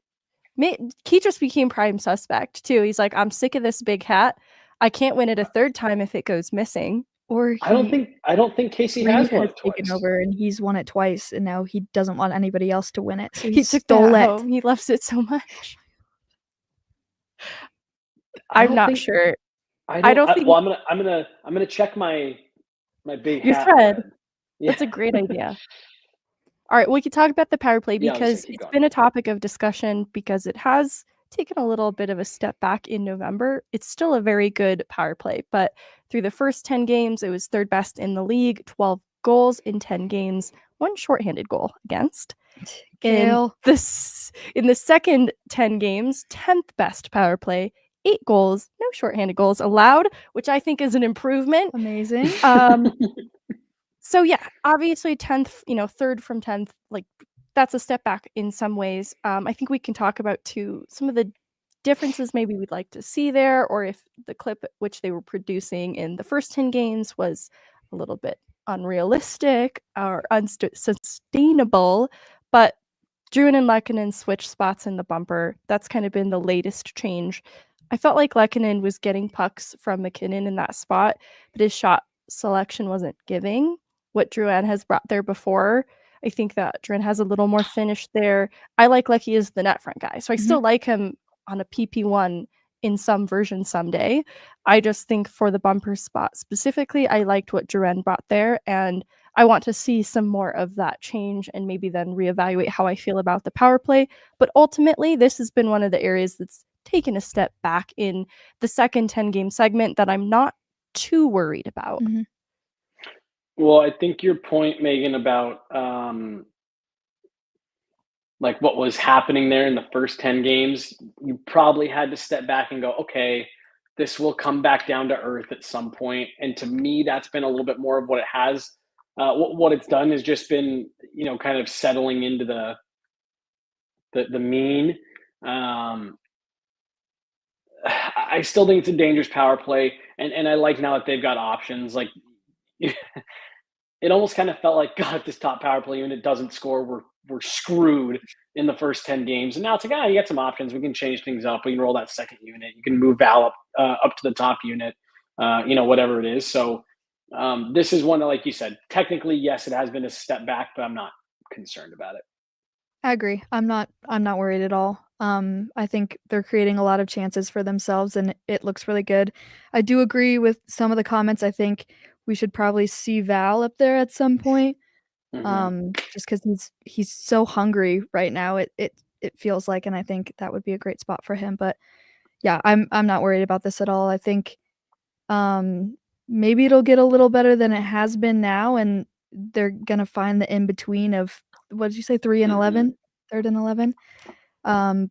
He just became prime suspect too. He's like, I'm sick of this big hat. I can't win it a third time if it goes missing. Or I don't think Casey has won it taken twice. over, and he's won it twice, and now he doesn't want anybody else to win it. So he took stole it. Home. He loves it so much. I'm not sure. I don't think. Well, I'm gonna check my big your hat thread. Yeah. That's a great idea. All right, we can talk about the power play because it's been a topic of discussion because it has taken a little bit of a step back in November. It's still a very good power play, but through the first 10 games, it was third best in the league, 12 goals in 10 games, 1 shorthanded goal against. Cale. In the second 10 games, 10th best power play, 8 goals, no shorthanded goals allowed, which I think is an improvement. Amazing. So yeah, obviously 10th, third from 10th, like that's a step back in some ways. I think we can talk about too some of the differences maybe we'd like to see there, or if the clip at which they were producing in the first 10 games was a little bit unrealistic or unsustainable. But Druin and Lehkonen switched spots in the bumper. That's kind of been the latest change. I felt like Lehkonen was getting pucks from McKinnon in that spot, but his shot selection wasn't giving what Drouin has brought there before. I think that Drouin has a little more finish there. I like Lecky as the net front guy, so I still like him on a PP1 in some version someday. I just think for the bumper spot specifically, I liked what Drouin brought there, and I want to see some more of that change and maybe then reevaluate how I feel about the power play. But ultimately, this has been one of the areas that's taken a step back in the second 10-game segment that I'm not too worried about. Well, I think your point, Megan, about like what was happening there in the first 10 games, you probably had to step back and go, okay, this will come back down to earth at some point. And to me, that's been a little bit more of what it has. What it's done has just been, kind of settling into the mean. I still think it's a dangerous power play, and I like now that they've got options. Like, it almost kind of felt like, God, if this top power play unit doesn't score, we're screwed in the first 10 games. And now it's like, you got some options. We can change things up. We can roll that second unit. You can move Val up to the top unit, whatever it is. So this is one that, like you said, technically, yes, it has been a step back, but I'm not concerned about it. I agree. I'm not worried at all. I think they're creating a lot of chances for themselves, and it looks really good. I do agree with some of the comments. I think we should probably see Val up there at some point, just because he's so hungry right now. It feels like, and I think that would be a great spot for him. But yeah, I'm not worried about this at all. I think maybe it'll get a little better than it has been now, and they're gonna find the in between of, what did you say, 3 and 11, 3rd and 11.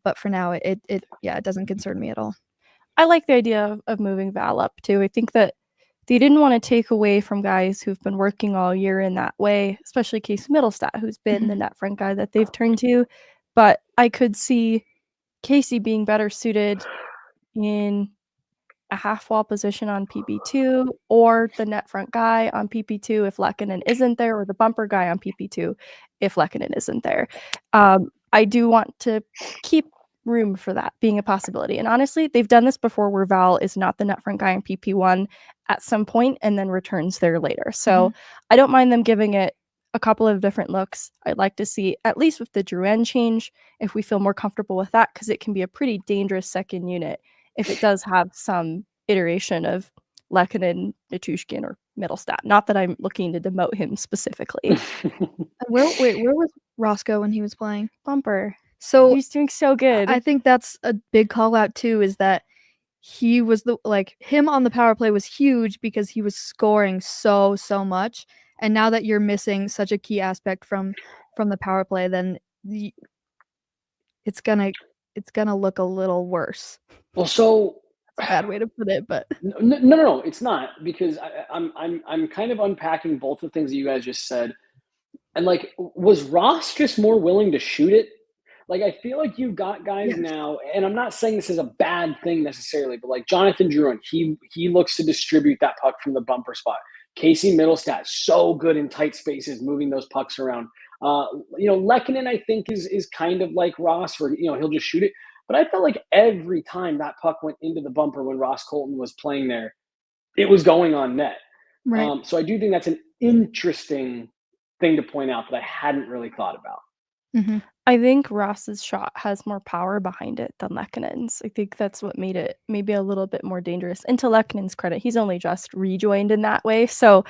But for now, it doesn't concern me at all. I like the idea of moving Val up too. I think that they didn't want to take away from guys who've been working all year in that way, especially Casey Middlestat, who's been the net front guy that they've turned to. But I could see Casey being better suited in a half wall position on PP2, or the net front guy on PP2 if Lehkonen isn't there, or the bumper guy on PP2 if Lehkonen isn't there. I do want to keep room for that being a possibility. And honestly, they've done this before where Val is not the net front guy on PP1 at some point and then returns there later. So I don't mind them giving it a couple of different looks. I'd like to see, at least with the Drouin change, if we feel more comfortable with that, because it can be a pretty dangerous second unit if it does have some iteration of Lehkonen, Natushkin, or Middlestat. Not that I'm looking to demote him specifically. Where was Roscoe when he was playing? Bumper. So he's doing so good. I think that's a big call out too, is that he was him on the power play was huge because he was scoring so much. And now that you're missing such a key aspect from the power play, then it's gonna look a little worse. Well, so that's a bad way to put it, but no, it's not, because I'm kind of unpacking both the things that you guys just said. And like, was Ross just more willing to shoot it? Like, I feel like you've got guys now, and I'm not saying this is a bad thing necessarily, but like Jonathan Drouin, he looks to distribute that puck from the bumper spot. Casey Middlestat, so good in tight spaces, moving those pucks around. Lehkonen, I think, is kind of like Ross, where he'll just shoot it. But I felt like every time that puck went into the bumper when Ross Colton was playing there, it was going on net. Right. So I do think that's an interesting thing to point out that I hadn't really thought about. I think Ross's shot has more power behind it than Lehkonen's. I think that's what made it maybe a little bit more dangerous. And to Lehkonen's credit, he's only just rejoined in that way. So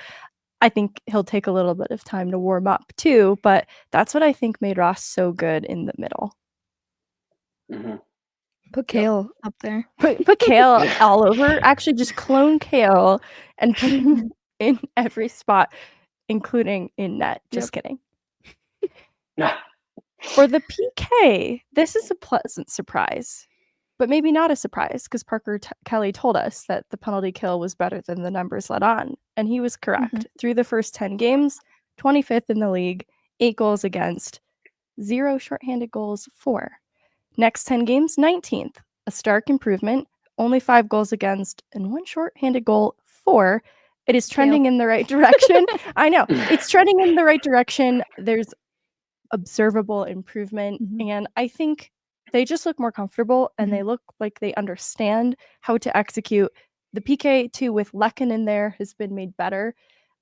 I think he'll take a little bit of time to warm up too. But that's what I think made Ross so good in the middle. Put Cale up there. Put Cale all over. Actually, just clone Cale and put him in every spot, including in net. Just kidding. For the PK, this is a pleasant surprise, but maybe not a surprise because Parker Kelly told us that the penalty kill was better than the numbers let on, and he was correct. Through the first 10 games, 25th in the league, 8 goals against, 0 shorthanded goals for. Next 10 games, 19th, a stark improvement, only 5 goals against and 1 shorthanded goal for. It is trending in the right direction. I know, it's trending in the right direction. There's observable improvement, and I think they just look more comfortable and they look like they understand how to execute. The PK too with Lekin in there has been made better.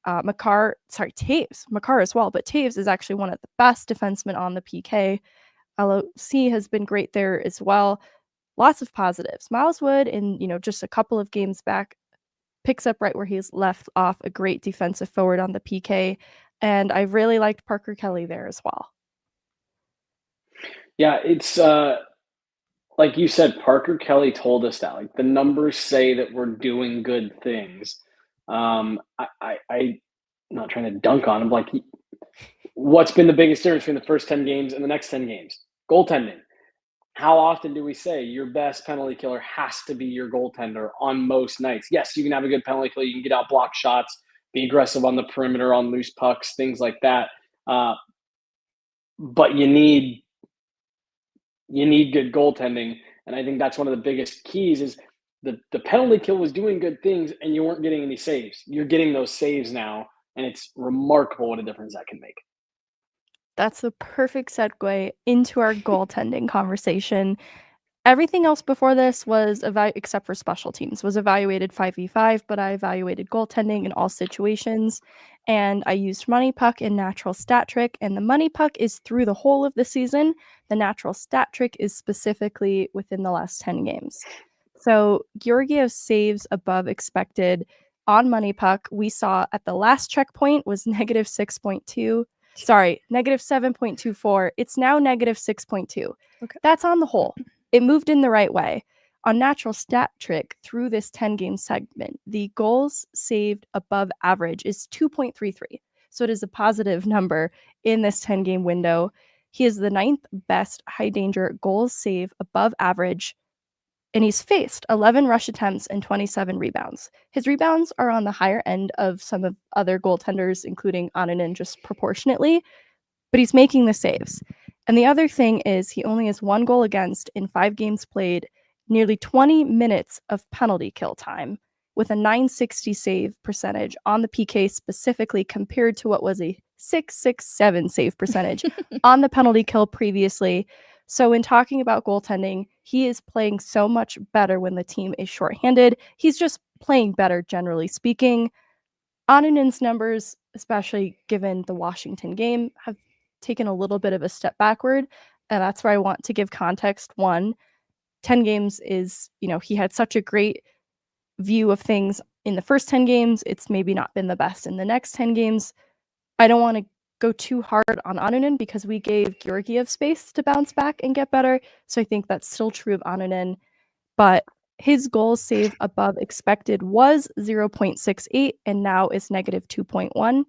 Taves, Makar as well, but Taves is actually one of the best defensemen on the PK. LOC has been great there as well. Lots of positives. Miles Wood in just a couple of games back picks up right where he's left off, a great defensive forward on the PK, and I really liked Parker Kelly there as well. Yeah, it's like you said, Parker Kelly told us that. Like the numbers say that we're doing good things. I'm not trying to dunk on him. Like, what's been the biggest difference between the first 10 games and the next 10 games? Goaltending. How often do we say your best penalty killer has to be your goaltender on most nights? Yes, you can have a good penalty killer. You can get out block shots, be aggressive on the perimeter, on loose pucks, things like that. But you need good goaltending, and I think that's one of the biggest keys is the penalty kill was doing good things and you weren't getting any saves. You're getting those saves now, and it's remarkable what a difference that can make. That's the perfect segue into our goaltending conversation. Everything else before this was except for special teams was evaluated 5v5, but I evaluated goaltending in all situations, and I used money puck and natural stat trick, and the money puck is through the whole of the season. The natural stat trick is specifically within the last 10 games. So Georgiev saves above expected on money puck, we saw at the last checkpoint was negative 6.2. Sorry, negative 7.24. It's now negative 6.2. Okay. That's on the whole. It moved in the right way. On natural stat trick through this 10-game segment, the goals saved above average is 2.33. So it is a positive number in this 10-game window. He is the 9th best high-danger goals save above average, and he's faced 11 rush attempts and 27 rebounds. His rebounds are on the higher end of some of other goaltenders, including Annunen, just proportionately, but he's making the saves. And the other thing is he only has 1 goal against in 5 games played, nearly 20 minutes of penalty kill time, with a .960 save percentage on the PK specifically compared to what was a .667 save percentage on the penalty kill previously. So in talking about goaltending, he is playing so much better when the team is shorthanded. He's just playing better, generally speaking. Annunen's numbers, especially given the Washington game, have taken a little bit of a step backward. And that's where I want to give context. 1, 10 games is, he had such a great view of things in the first 10 games. It's maybe not been the best in the next 10 games. I don't want to go too hard on Annunen because we gave Georgiev space to bounce back and get better. So I think that's still true of Annunen. But his goal save above expected was 0.68 and now is negative 2.1.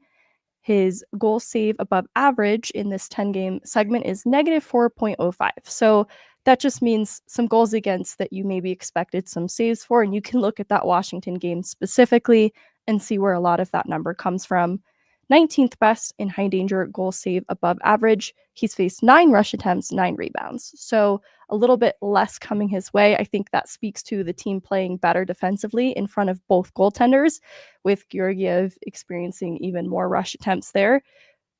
His goal save above average in this 10-game segment is negative 4.05. So that just means some goals against that you maybe expected some saves for. And you can look at that Washington game specifically and see where a lot of that number comes from. 19th best in high danger goal save above average. He's faced 9 rush attempts, 9 rebounds. So a little bit less coming his way. I think that speaks to the team playing better defensively in front of both goaltenders, with Georgiev experiencing even more rush attempts there.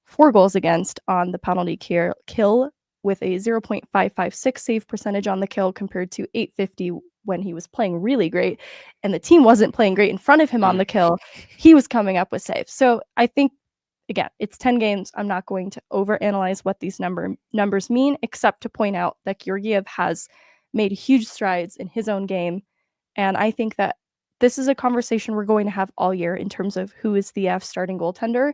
4 goals against on the penalty kill with a 0.556 save percentage on the kill compared to 850 when he was playing really great and the team wasn't playing great in front of him on the kill. He was coming up with saves. So I think, again, it's 10 games. I'm not going to overanalyze what these numbers mean, except to point out that Georgiev has made huge strides in his own game. And I think that this is a conversation we're going to have all year in terms of who is the F starting goaltender.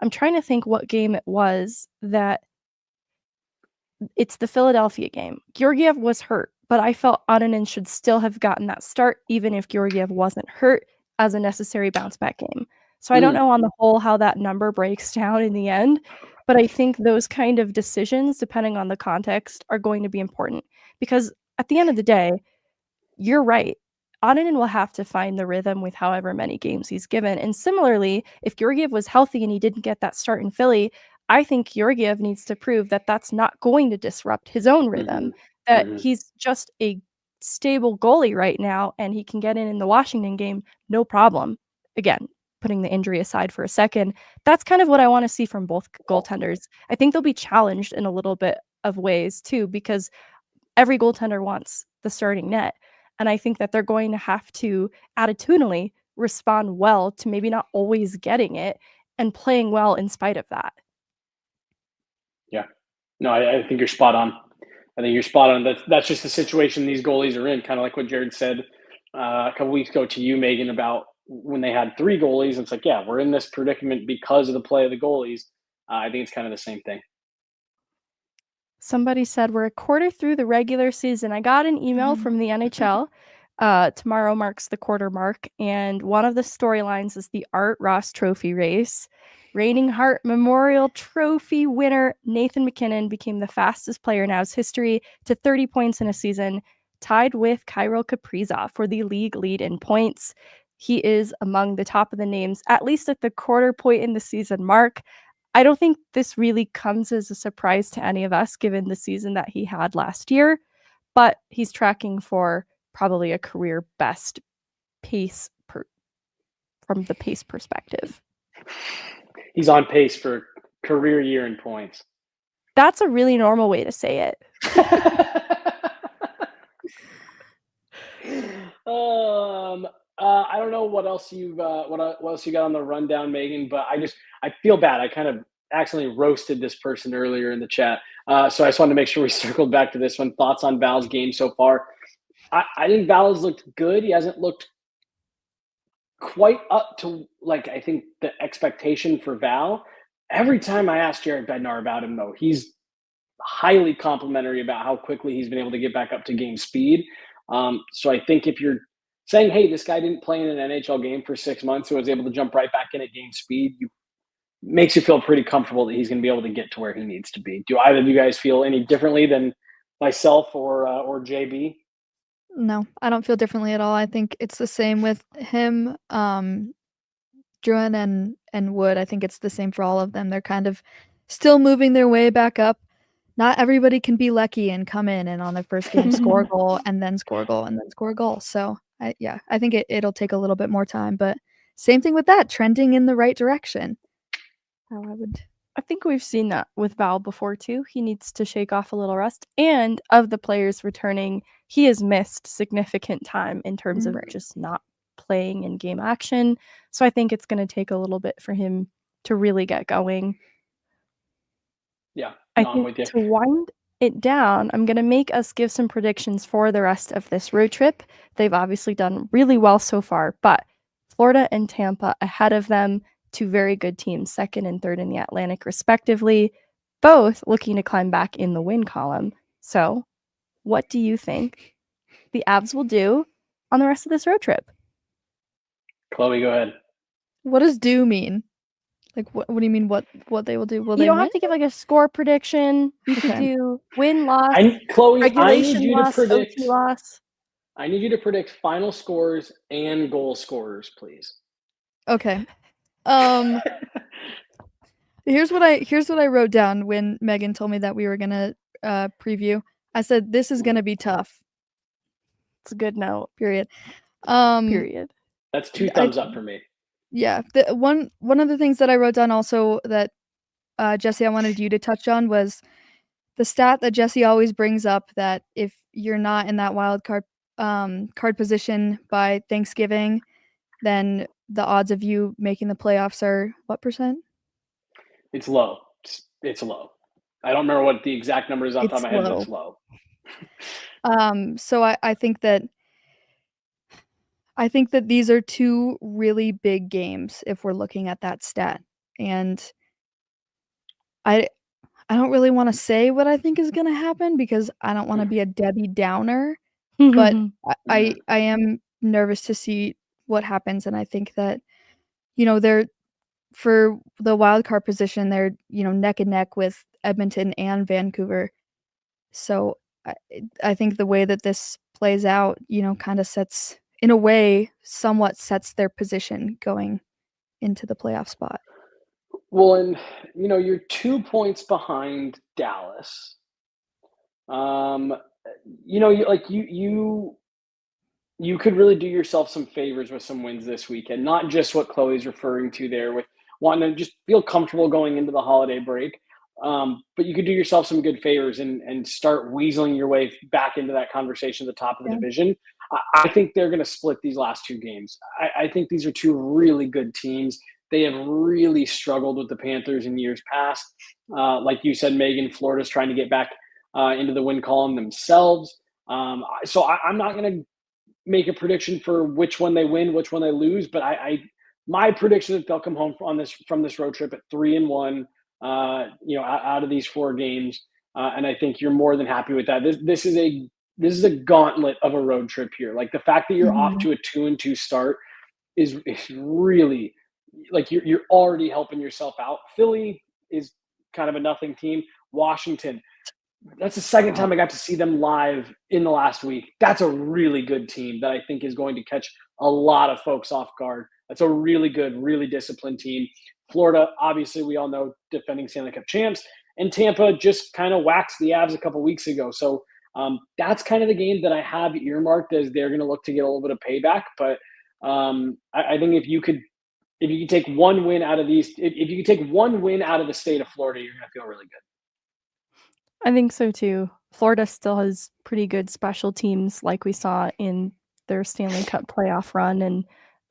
I'm trying to think what game it was that it's the Philadelphia game. Georgiev was hurt, but I felt Onanen should still have gotten that start, even if Georgiev wasn't hurt, as a necessary bounce back game. So I don't know on the whole how that number breaks down in the end, but I think those kind of decisions, depending on the context, are going to be important because at the end of the day, you're right. Onanen will have to find the rhythm with however many games he's given. And similarly, if Georgiev was healthy and he didn't get that start in Philly, I think Georgiev needs to prove that that's not going to disrupt his own rhythm, that he's just a stable goalie right now and he can get in the Washington game, no problem. Again, putting the injury aside for a second, that's kind of what I want to see from both goaltenders. I think they'll be challenged in a little bit of ways too, because every goaltender wants the starting net. And I think that they're going to have to attitudinally respond well to maybe not always getting it and playing well in spite of that. Yeah. No, I think you're spot on. I think you're spot on. That's just the situation these goalies are in, kind of like what Jared said a couple weeks ago to you, Megan, about when they had 3 goalies. It's like, yeah, we're in this predicament because of the play of the goalies. I think it's kind of the same thing. Somebody said we're a quarter through the regular season. I got an email from the NHL. Tomorrow marks the quarter mark, and one of the storylines is the Art Ross Trophy race. Reigning Hart Memorial Trophy winner Nathan MacKinnon became the fastest player in Avs history to 30 points in a season, tied with Kirill Kaprizov for the league lead in points. He is among the top of the names, at least at the quarter point in the season mark. I don't think this really comes as a surprise to any of us, given the season that he had last year, but he's tracking for probably a career best pace from the pace perspective. He's on pace for career year in points. That's a really normal way to say it. I don't know what else you got on the rundown, Megan, but I feel bad. I kind of accidentally roasted this person earlier in the chat, so I just wanted to make sure we circled back to this one. Thoughts on Val's game so far? I think Val has looked good. He hasn't looked quite up to I think the expectation for Val. Every time I ask Jared Bednar about him, though, he's highly complimentary about how quickly he's been able to get back up to game speed. So I think if you're saying, hey, this guy didn't play in an NHL game for 6 months, so was able to jump right back in at game speed, makes you feel pretty comfortable that he's going to be able to get to where he needs to be. Do either of you guys feel any differently than myself or JB? No, I don't feel differently at all. I think it's the same with him, Druin and Wood. I think it's the same for all of them. They're kind of still moving their way back up. Not everybody can be lucky and come in and on their first game score a goal and then score a goal and then score a goal. So I think it'll take a little bit more time, but same thing with that, trending in the right direction. I think we've seen that with Val before too. He needs to shake off a little rust. And of the players returning, he has missed significant time in terms of just not playing in game action. So I think it's going to take a little bit for him to really get going. Yeah, I think to wind it down, I'm going to make us give some predictions for the rest of this road trip. They've obviously done really well so far, but Florida and Tampa ahead of them, 2 very good teams, 2nd and 3rd in the Atlantic respectively, both looking to climb back in the win column. So what do you think the Avs will do on the rest of this road trip? Chloe, go ahead. What does do mean? What do you mean what they will do? Will you they don't win? have to give a score prediction. You could do win, loss, Chloe, regulation loss, OT loss. I need you to predict final scores and goal scorers, please. Okay. Here's what I wrote down when Megan told me that we were gonna preview. I said this is gonna be tough. It's a good note. Period. Period. That's 2 thumbs up for me. Yeah. One of the things that I wrote down also that Jesse, I wanted you to touch on was the stat that Jesse always brings up that if you're not in that wild card position by Thanksgiving, then the odds of you making the playoffs are what percent? It's low. It's low. I don't remember what the exact number is off the top of my head, but it's low. So I think that these are 2 really big games if we're looking at that stat. And I don't really want to say what I think is going to happen because I don't want to be a Debbie Downer, but I am nervous to see what happens, and I think that they're for the wild card position, they're neck and neck with Edmonton and Vancouver. So I think the way that this plays out, kind of sets, in a way, somewhat sets their position going into the playoff spot. Well, and you're 2 points behind Dallas. You could really do yourself some favors with some wins this weekend. Not just what Chloe's referring to there with wanting to just feel comfortable going into the holiday break, but you could do yourself some good favors and start weaseling your way back into that conversation at the top of the division. I think they're going to split these last 2 games. I think these are 2 really good teams. They have really struggled with the Panthers in years past. Like you said, Megan, Florida's trying to get back into the win column themselves. So I'm not going to make a prediction for which one they win, which one they lose, but my prediction is they'll come home from this road trip at 3-1. Out of these 4 games, and I think you're more than happy with that. This is a gauntlet of a road trip here. Like the fact that you're off to a 2-2 start is really like you're already helping yourself out. Philly is kind of a nothing team. Washington, that's the second time I got to see them live in the last week. That's a really good team that I think is going to catch a lot of folks off guard. That's a really good, really disciplined team. Florida, obviously, we all know, defending Stanley Cup champs. And Tampa just kind of waxed the Avs a couple weeks ago. So that's kind of the game that I have earmarked as they're going to look to get a little bit of payback. But I think if you could take one win out of these, if you could take one win out of the state of Florida, you're going to feel really good. I think so too. Florida still has pretty good special teams like we saw in their Stanley Cup playoff run, and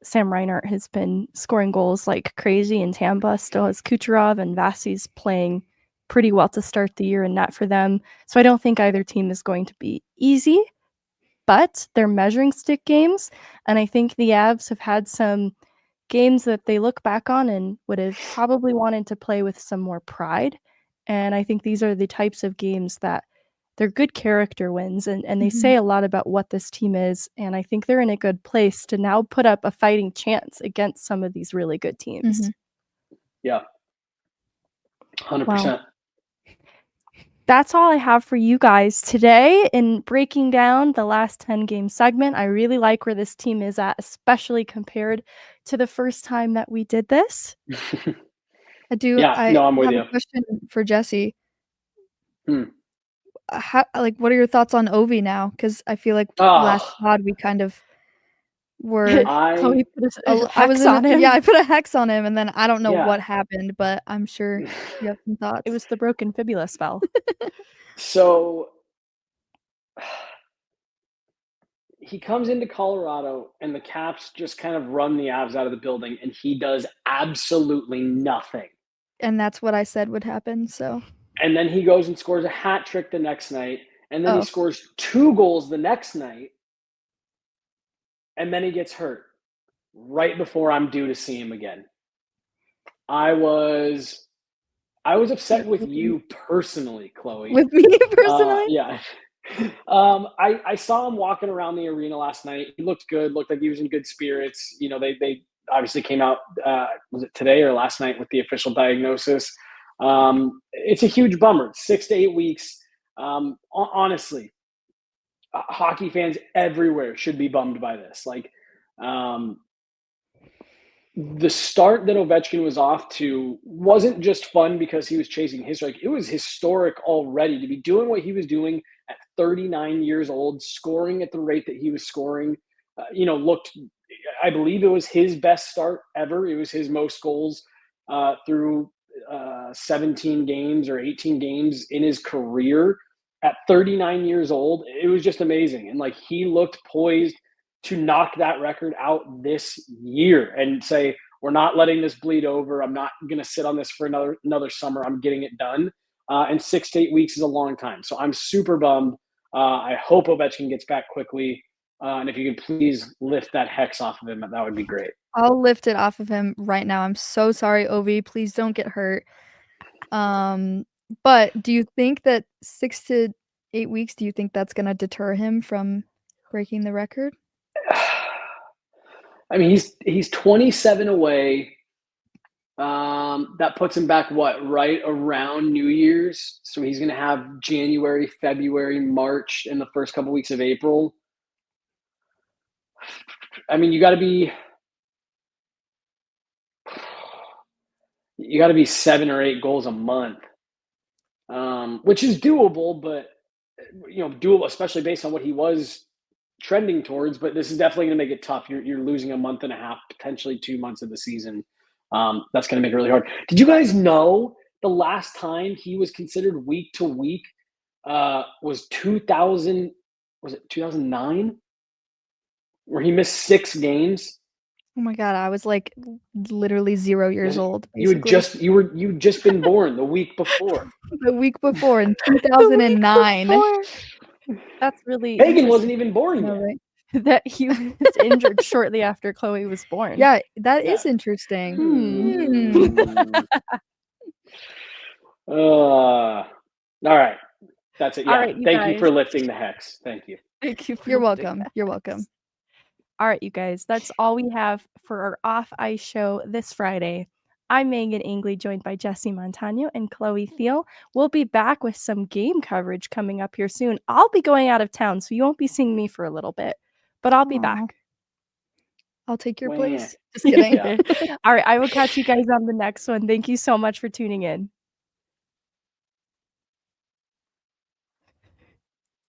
Sam Reinhart has been scoring goals like crazy in Tampa, still has Kucherov, and Vasi's playing pretty well to start the year in net for them. So I don't think either team is going to be easy, but they're measuring stick games, and I think the Avs have had some games that they look back on and would have probably wanted to play with some more pride. And I think these are the types of games that they're good character wins, and they say a lot about what this team is. And I think they're in a good place to now put up a fighting chance against some of these really good teams. Yeah. 100%. Wow. That's all I have for you guys today in breaking down the last 10 game segment. I really like where this team is at, especially compared to the first time that we did this. I do. Yeah, I no, I'm with have you. a question for Jesse. Hmm. What are your thoughts on Ovi now? Because I feel like last pod we kind of were. Chloe put a I was hex on him. Yeah, I put a hex on him, and then I don't know Yeah. what happened, but I'm sure you have some thoughts. It was the broken fibula spell. So he comes into Colorado, and the Caps just kind of run the Avs out of the building, and he does absolutely nothing. And that's what I said would happen. So. And then he goes and scores a hat trick the next night, and then he scores 2 goals the next night, and then he gets hurt right before I'm due to see him again. I was upset with you personally, Chloe. With me personally? Yeah. I saw him walking around the arena last night. He looked good, looked like he was in good spirits. They obviously came out, was it today or last night, with the official diagnosis. It's a huge bummer. 6 to 8 weeks. Honestly, hockey fans everywhere should be bummed by this. Like, the start that Ovechkin was off to wasn't just fun because he was chasing history. Like, it was historic already to be doing what he was doing at 39 years old, scoring at the rate that he was scoring. I believe it was his best start ever. It was his most goals through 17 games or 18 games in his career at 39 years old. It was just amazing. And like, he looked poised to knock that record out this year and say, we're not letting this bleed over. I'm not going to sit on this for another summer. I'm getting it done. And 6 to 8 weeks is a long time. So I'm super bummed. I hope Ovechkin gets back quickly. And if you can please lift that hex off of him, that would be great. I'll lift it off of him right now. I'm so sorry, Ovi. Please don't get hurt. But do you think that 6 to 8 weeks, do you think that's gonna deter him from breaking the record? I mean, he's 27 away. That puts him back right around New Year's. So he's going to have January, February, March, and the first couple weeks of April. I mean, you got to be 7 or 8 goals a month, which is doable, but doable, especially based on what he was trending towards. But this is definitely going to make it tough. You're losing a month and a half, potentially 2 months of the season. That's going to make it really hard. Did you guys know the last time he was considered week to week was 2000? Was it 2009? Where he missed 6 games. Oh my god, I was like literally 0 years old. You'd just been born the week before. The week before in 2009. That's really Megan wasn't even born yet. Right? that he was injured shortly after Chloe was born. Yeah, that is interesting. All right. That's it. Yeah. All right, Thank you for lifting the hex. Thank you. Thank you. You're welcome. You're welcome. All right, you guys. That's all we have for our Off Ice show this Friday. I'm Meghan Angley, joined by Jesse Montano and Chloe Theil. We'll be back with some game coverage coming up here soon. I'll be going out of town, so you won't be seeing me for a little bit, but I'll be back. I'll take your Wah. place. Just kidding. All right, I will catch you guys on the next one. Thank you so much for tuning in.